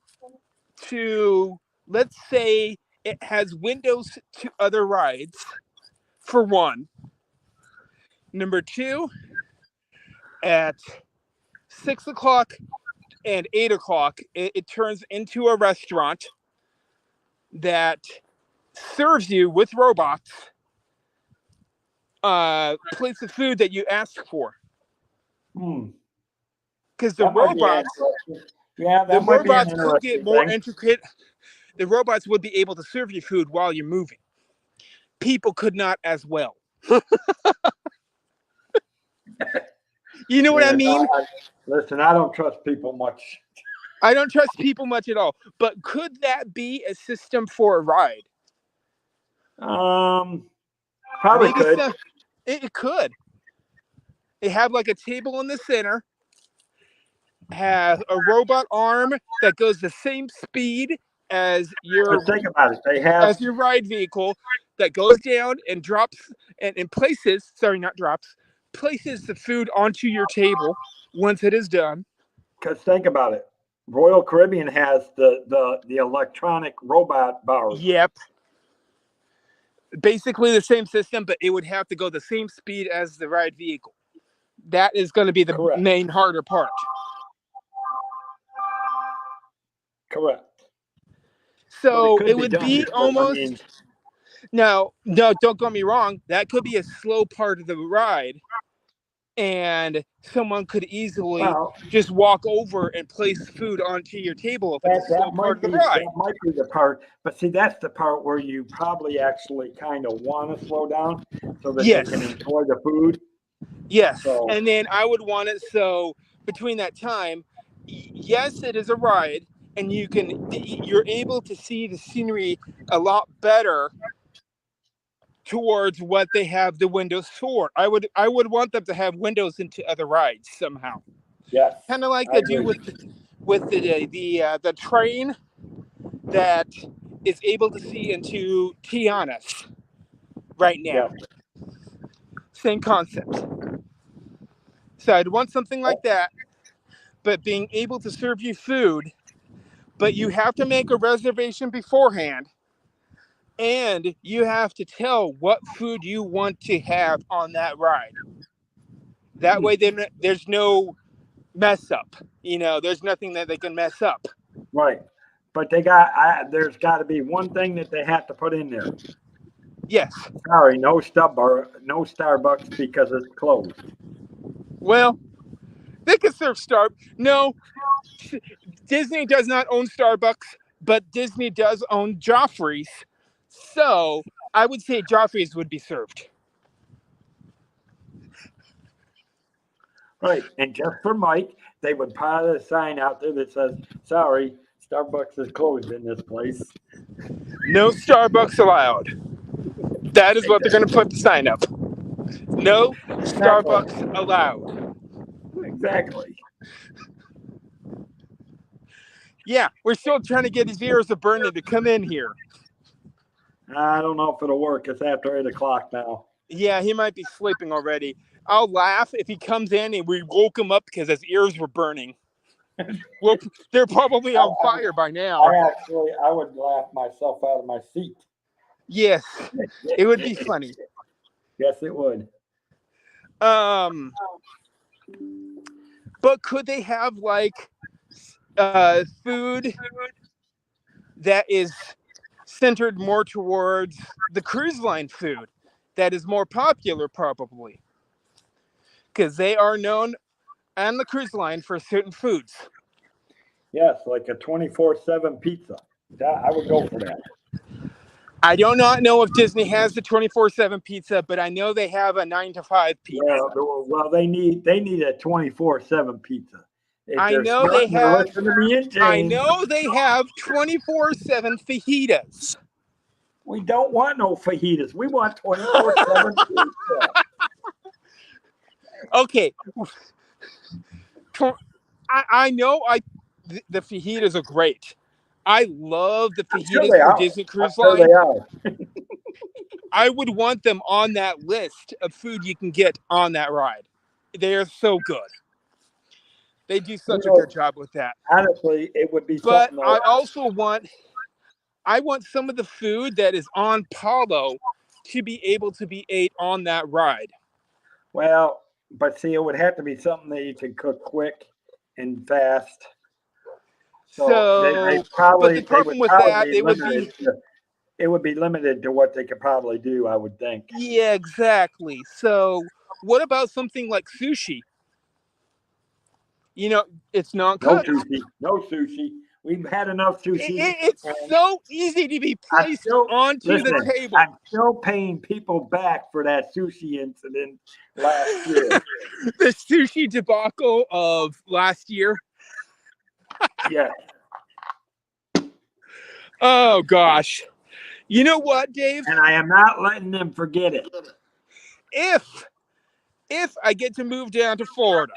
to, let's say, it has windows to other rides, for one. Number two, at 6 o'clock and 8 o'clock, it turns into a restaurant that serves you with robots plates of food that you ask for. Hmm. Because That might be interesting. Yeah, the that might be an robots could get interesting more thing. intricate. The robots would be able to serve you food while you're moving. People could not as well. You know what I Yeah, mean? listen, I don't trust people much. I don't trust people much at all. But could that be a system for a ride? Probably Maybe could. some. It could. They have like a table in the center, have a robot arm that goes the same speed as But think about it. They have your ride vehicle, that goes down and drops and places, sorry, not drops, places the food onto your table once it is done. because think about it. Royal Caribbean has the electronic robot bars. Yep. Basically the same system, but it would have to go the same speed as the ride vehicle. That is going to be the Correct. main harder part. Correct. But it So could it be would done be because I almost mean, now, no, don't get me wrong. That could be a slow part of the ride, and someone could easily well, just walk over and place food onto your table if it's a slow part of the ride. that might be the part. But see, that's the part where you probably actually kind of want to slow down so that they Yes, can enjoy the food. yes. So And then I would want it so between that time, yes, it is a ride, and you're able to see the scenery a lot better towards what they have the windows for. I would want them to have windows into other rides somehow. yes, Kind of like I they do agree. with the train that is able to see into Tiana's right now. Yes. Same concept. So I'd want something like that, but being able to serve you food, but you have to make a reservation beforehand, and you have to tell what food you want to have on that ride. That way, then there's no mess up. There's nothing that they can mess up. Right. But there's got to be one thing that they have to put in there. Yes. Sorry, no Starbucks because it's closed. Well, they could serve No, Disney does not own Starbucks, but Disney does own Joffrey's. So I would say Joffrey's would be served. Right. And just for Mike, they would put a sign out there that says, sorry, Starbucks is closed in this place. No Starbucks allowed. That is what they're going to put the sign up. No Starbucks allowed. Exactly. Yeah, we're still trying to get his ears of Bernie to come in here. I don't know if it'll work. It's after 8 o'clock now. Yeah, he might be sleeping already. I'll laugh if he comes in and we woke him up because his ears were burning. Well, they're probably on fire by now. I would laugh myself out of my seat. Yes, it would be funny. Yes, it would. But could they have like food that is centered more towards the cruise line food that is more popular, probably? Because they are known on the cruise line for certain foods. Yes, like a 24/7 pizza. I would go for that. I do not know if Disney has the 24/7 pizza, but I know they have a 9 to 5 pizza. Yeah, well, they need a 24/7 pizza. If I they're know smart, they they'll have. listen to me and I James. know they have 24/7 fajitas. We don't want no fajitas. We want 24/7 pizza. Okay. I know the fajitas are great. I love the I'm sure fajitas they for are. Disney Cruise I'm sure Line. they are. I would want them on that list of food you can get on that ride. They are so good. They do such a good job with that. Honestly, it would be But something. I also want some of the food that is on Palo to be able to be ate on that ride. Well, but see, it would have to be something that you could cook quick and fast. So, they but the problem with that, it would be limited to what they could probably do, I would think. Yeah, exactly. So, what about something like sushi? You know, it's not cooked. No sushi. We've had enough sushi. It's so easy to be placed onto the table. I'm still paying people back for that sushi incident last year. The sushi debacle of last year. Yeah. Oh gosh. You know what, Dave? And I am not letting them forget it. If I get to move down to Florida,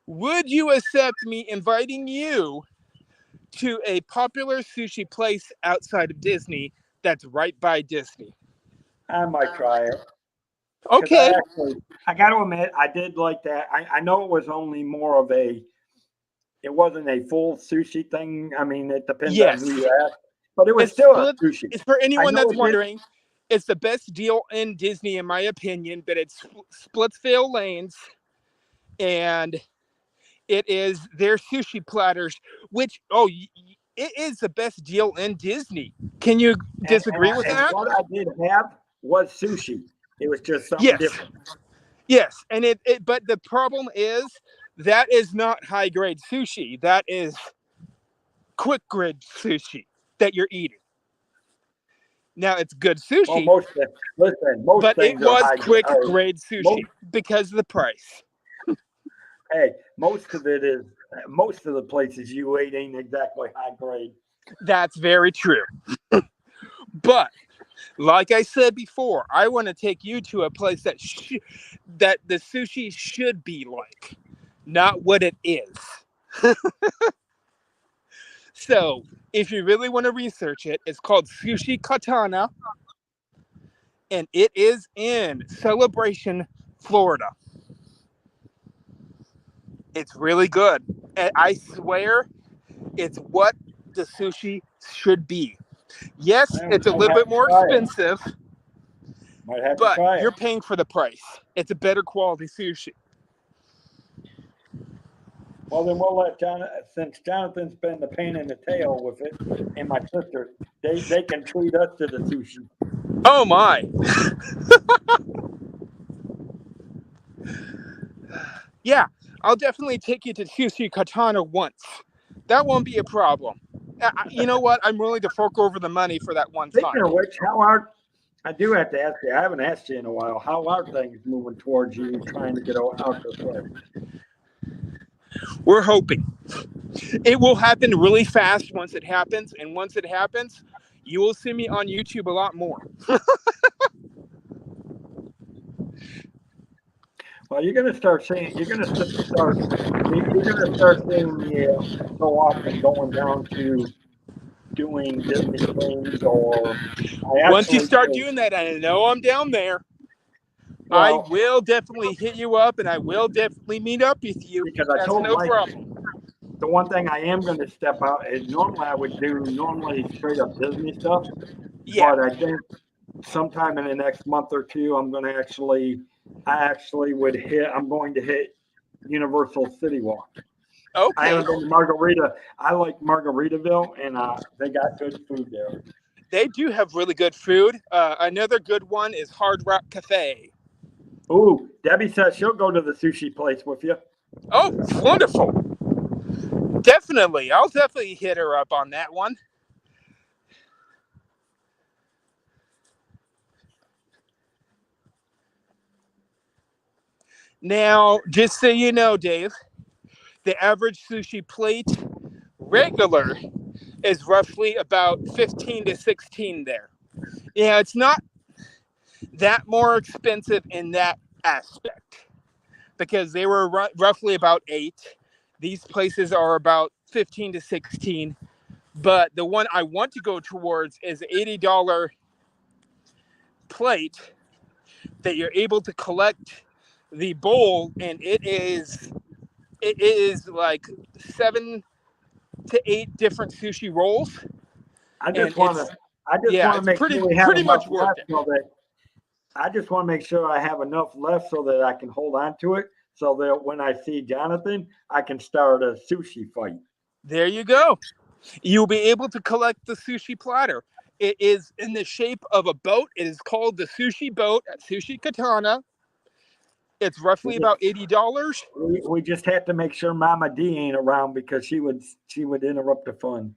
would you accept me inviting you to a popular sushi place outside of Disney that's right by Disney? I might try it. Okay. I got to admit, I did like that. I know it was only more of it wasn't a full sushi thing. I mean, it depends on who you ask, but it was still a sushi. It's for anyone that's wondering. It's the best deal in Disney, in my opinion, but it's Splitsville Lanes, and it is their sushi platters, which, it is the best deal in Disney. Can you disagree with that? What I did have was sushi. It was just something different. Yes, and but the problem is that is not high grade sushi. That is quick grade sushi that you're eating. Now it's good sushi. Well, but it was quick grade sushi because of the price. Hey, most of the places you ate ain't exactly high grade. That's very true. But like I said before, I want to take you to a place that the sushi should be like, not what it is. So, if you really want to research it, it's called Sushi Katana, and it is in Celebration, Florida. It's really good. And I swear it's what the sushi should be. Yes, it's a little bit more expensive, but you're paying for the price. It's a better quality sushi. Well, then we'll let since Jonathan's been the pain in the tail with it, and my sister, they can treat us to the sushi. Oh my. Yeah, I'll definitely take you to Sushi Katana once. That won't be a problem. You know what? I'm willing to fork over the money for that one time. Speaking of which, I do have to ask you, I haven't asked you in a while, how are things moving towards you trying to get out this way? We're hoping. It will happen really fast once it happens, and once it happens, you will see me on YouTube a lot more. Well, you're going to start seeing me so often going down to doing Disney Springs, or Once you start doing that, I know I'm down there. I will definitely hit you up, and I will definitely meet up with you. Because I That's told no Mike, problem. the one thing I am going to step out is normally I would do straight up Disney stuff, Yeah. but I think sometime in the next month or two, I'm going to I'm going to hit Universal City Walk. Okay. I haven't been to Margarita. I like Margaritaville, and they got good food there. They do have really good food. Another good one is Hard Rock Cafe. Ooh, Debbie says she'll go to the sushi place with you. Oh, wonderful. Definitely. I'll definitely hit her up on that one. Now, just so you know, Dave, the average sushi plate regular is roughly about 15 to 16 there. Yeah, it's not that more expensive in that aspect because they were roughly about 8. These places are about 15 to 16. But the one I want to go towards is $80 plate that you're able to collect the bowl, and it is like 7 to 8 different sushi rolls. I just want to make sure we have pretty enough much worth left it. so that I just want to make sure I have enough left so that I can hold on to it, so that when I see Jonathan, I can start a sushi fight. There you go. You'll be able to collect the sushi platter. It is in the shape of a boat. It is called the sushi boat at Sushi Katana. It's roughly about $80. We just have to make sure Mama D ain't around because she would interrupt the fun.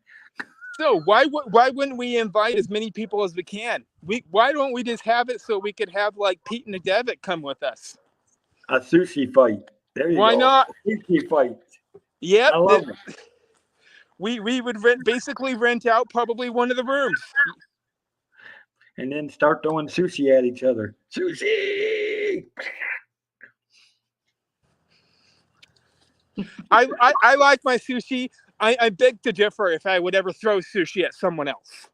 So why wouldn't we invite as many people as we can? Why don't we just have it so we could have like Pete and Devitt come with us? A sushi fight. There you go. Why not? A sushi fight. Yep. I love it. We would basically rent out probably one of the rooms. And then start throwing sushi at each other. Sushi! I like my sushi. I beg to differ if I would ever throw sushi at someone else.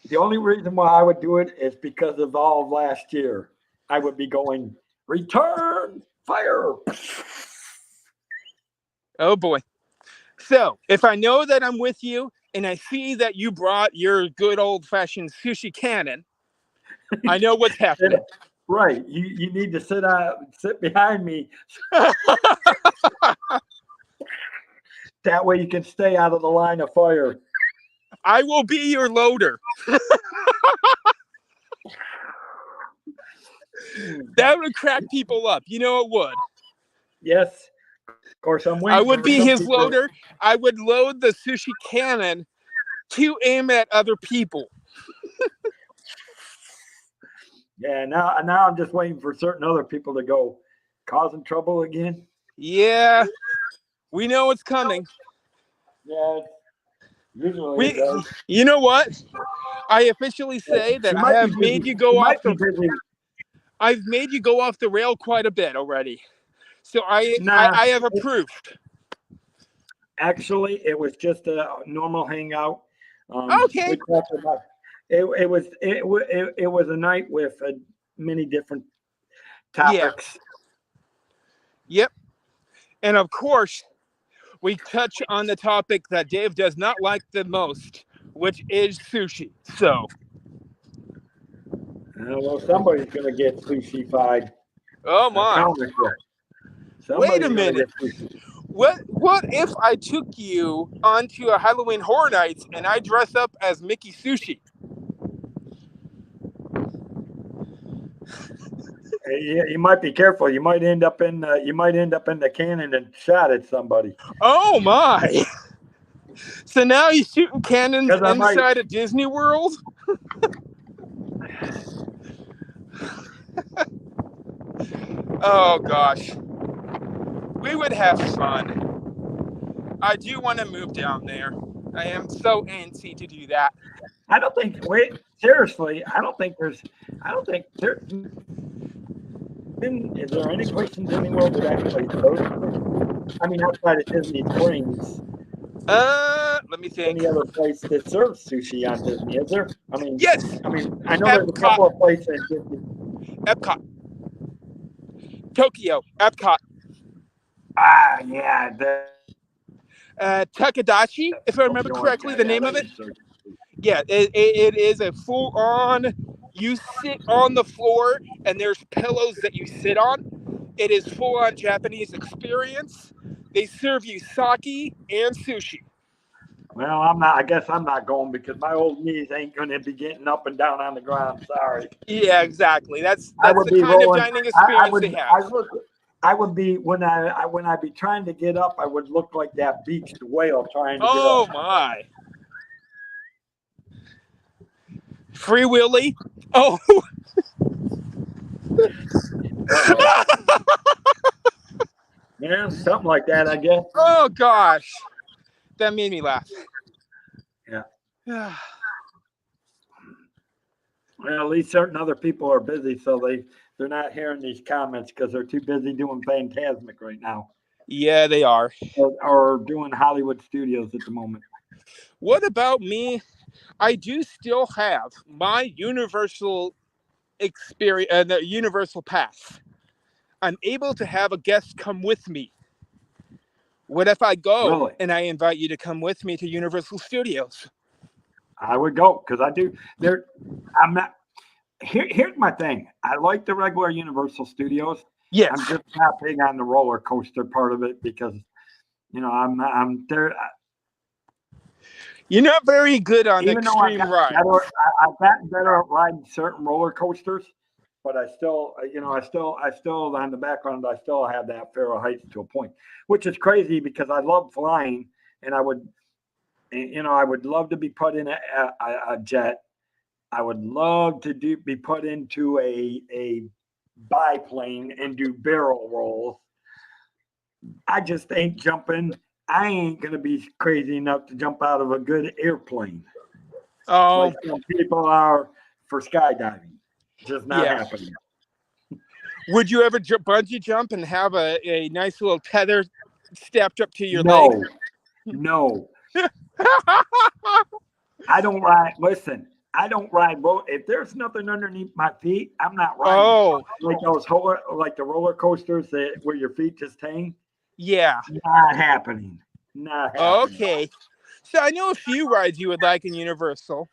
The only reason why I would do it is because of all of last year. I would be going, return fire. Oh boy. So if I know that I'm with you and I see that you brought your good old fashioned sushi cannon, I know what's happening. Right. You need to sit behind me. That way you can stay out of the line of fire. I will be your loader. That would crack people up. You know it would. Yes. Of course, I'm waiting. I would be his loader. I would load the sushi cannon to aim at other people. Yeah, now I'm just waiting for certain other people to go causing trouble again. Yeah, we know it's coming. Yeah, usually it does. You know what? I officially say that I have made you go off the. I've made you go off the rail quite a bit already, so I have approved. Actually, it was just a normal hangout. Okay. We talked about it was a night with many different topics. Yeah. Yep. And of course, we touch on the topic that Dave does not like the most, which is sushi. So. Well, somebody's going to get sushi-fied. Oh my! Wait a minute. What if I took you onto a Halloween Horror Nights and I dress up as Mickey Sushi? Yeah, you might be careful. You might end up in the cannon and shot at somebody. Oh my! So now he's shooting cannons inside of Disney World? Oh gosh. We would have fun. I do want to move down there. I am so antsy to do that. Seriously, I don't think there's is there any place in Disney World that actually goes? I mean, outside of Disney Springs, Let me think. Any other place that serves sushi on Disney? Is there? Yes, I know there's a Epcot. couple of places in Disney. Epcot. Tokyo, Epcot. Yeah. Takadashi, if I remember correctly, the name of it. Yeah, it is a full-on, you sit on the floor and there's pillows that you sit on. It is full-on Japanese experience. They serve you sake and sushi. Well, I guess I'm not going because my old knees ain't going to be getting up and down on the ground. Sorry. Yeah, exactly. That's I would the be kind of rolling. dining experience they have. I would be when I be trying to get up. I would look like that beached whale trying to get Oh up. my! Free Willy. Oh. Yeah, something like that, I guess. Oh gosh, that made me laugh. Yeah. Well, at least certain other people are busy, so they're not hearing these comments because they're too busy doing Phantasmic right now. Yeah, they are. Or doing Hollywood Studios at the moment. What about me? I do still have my Universal experience, the Universal Pass. I'm able to have a guest come with me. What if I go and I invite you to come with me to Universal Studios? I would go because I do. I'm not. Here's my thing. I like the regular Universal Studios. Yes. I'm just not big on the roller coaster part of it because, I'm there. You're not very good on the extreme rides. I've gotten better at riding certain roller coasters, but I still on the background, I still have that fear of heights to a point, which is crazy because I love flying and I would love to be put in a jet. I would love to be put into a biplane and do barrel rolls. I just ain't jumping. I ain't gonna be crazy enough to jump out of a good airplane. Oh, like some people are for skydiving. Just not happening. Would you ever bungee jump and have a nice little tether stepped up to your leg? No. I don't ride. Listen, I don't ride. If there's nothing underneath my feet, I'm not riding. Oh, like the roller coasters where your feet just hang. Yeah. Not happening. Not happening. Okay. So I know a few rides you would like in Universal.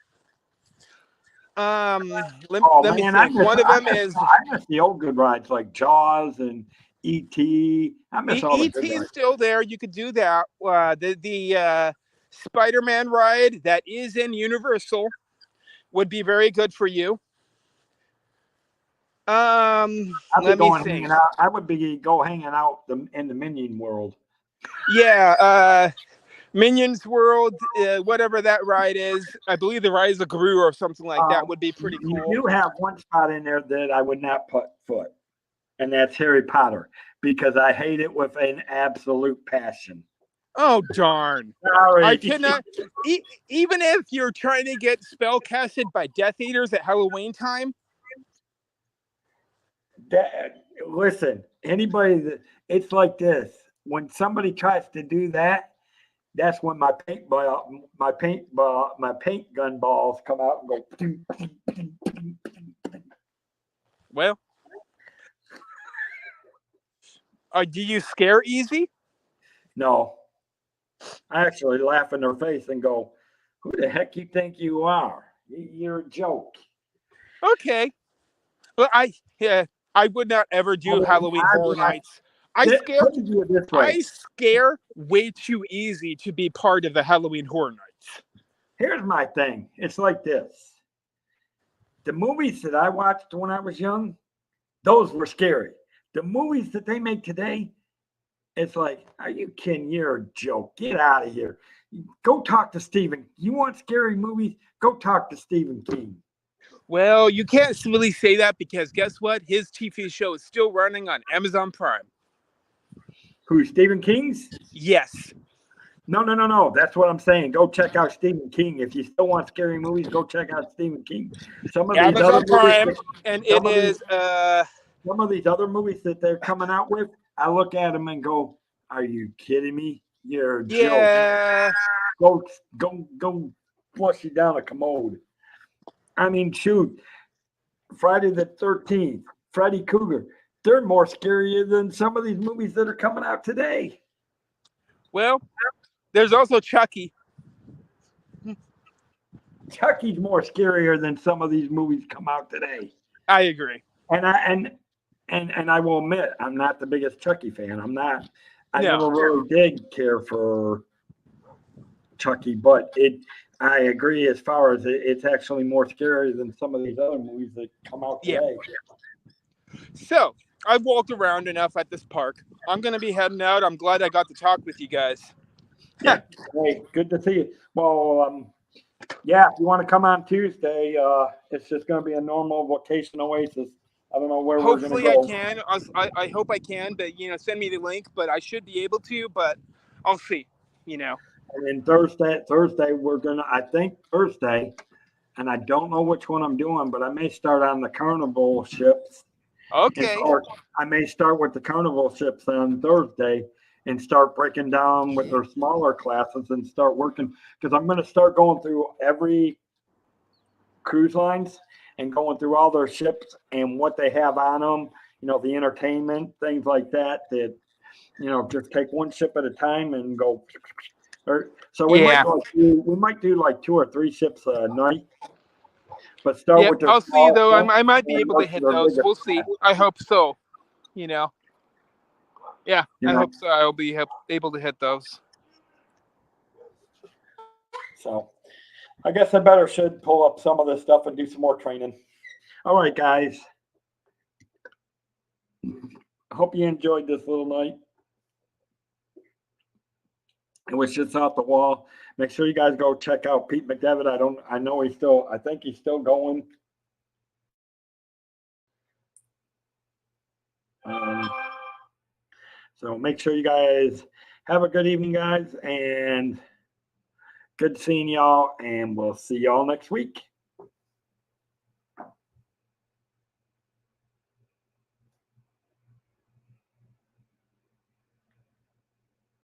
Let me think. One of them is I miss the old good rides like Jaws and E.T. I miss all the good rides. E.T. still there. You could do that. The Spider-Man ride that is in Universal would be very good for you. Let me think. I would go hanging out in the Minion world. Yeah, Minions World, whatever that ride is. I believe the Rise of Gru or something like that would be pretty cool. You have one spot in there that I would not put foot, and that's Harry Potter, because I hate it with an absolute passion. Oh, darn. Sorry. I cannot, even if you're trying to get spell casted by Death Eaters at Halloween time. Listen, it's like this. When somebody tries to do that, that's when my paint gun balls come out and go. Well, do you scare easy? No. I actually laugh in their face and go, "Who the heck you think you are? You're a joke." Okay. Well, I would not ever do Halloween Horror Nights. I scare way too easy to be part of the Halloween Horror Nights. Here's my thing. It's like this. The movies that I watched when I was young, those were scary. The movies that they make today, it's like, are you kidding? You're a joke. Get out of here. Go talk to Stephen. You want scary movies? Go talk to Stephen King. Well, you can't really say that because guess what? His TV show is still running on Amazon Prime. Who, Stephen King's? Yes. No. That's what I'm saying. Go check out Stephen King. If you still want scary movies, go check out Stephen King. Some of Amazon Prime, and it is some of these other movies that they're coming out with, I look at them and go, are you kidding me? You're a joke. Yeah. Go flush you down a commode. I mean, shoot, Friday the 13th, Freddy Cougar, they're more scarier than some of these movies that are coming out today. Well, there's also Chucky. Chucky's more scarier than some of these movies come out today. I agree. And I will admit, I'm not the biggest Chucky fan. I'm not. I No. never really did care for Chucky, but I agree as far as it's actually more scary than some of these other movies that come out today. So I've walked around enough at this park. I'm going to be heading out. I'm glad I got to talk with you guys. Yeah. Hey, good to see you. Well, yeah, if you want to come on Tuesday, it's just going to be a normal vacation oasis. I don't know where we're going to go. Hopefully I can. I hope I can, but send me the link. But I should be able to. But I'll see. And then Thursday, I think Thursday, and I don't know which one I'm doing, but I may start on the carnival ships. Okay. I may start with the carnival ships on Thursday and start breaking down with their smaller classes and start working, because I'm going to start going through every cruise lines and going through all their ships and what they have on them, the entertainment, things like that, just take one ship at a time and go. So we might do like 2 or 3 ships a night, but start with. I'll see though. I might be able to hit those. We'll see. I hope so. Yeah, I hope so. I'll be able to hit those. So, I guess I should pull up some of this stuff and do some more training. All right, guys. I hope you enjoyed this little night. It was just off the wall. Make sure you guys go check out Pete McDevitt. I think he's still going. So make sure you guys have a good evening, guys, and good seeing y'all, and we'll see y'all next week.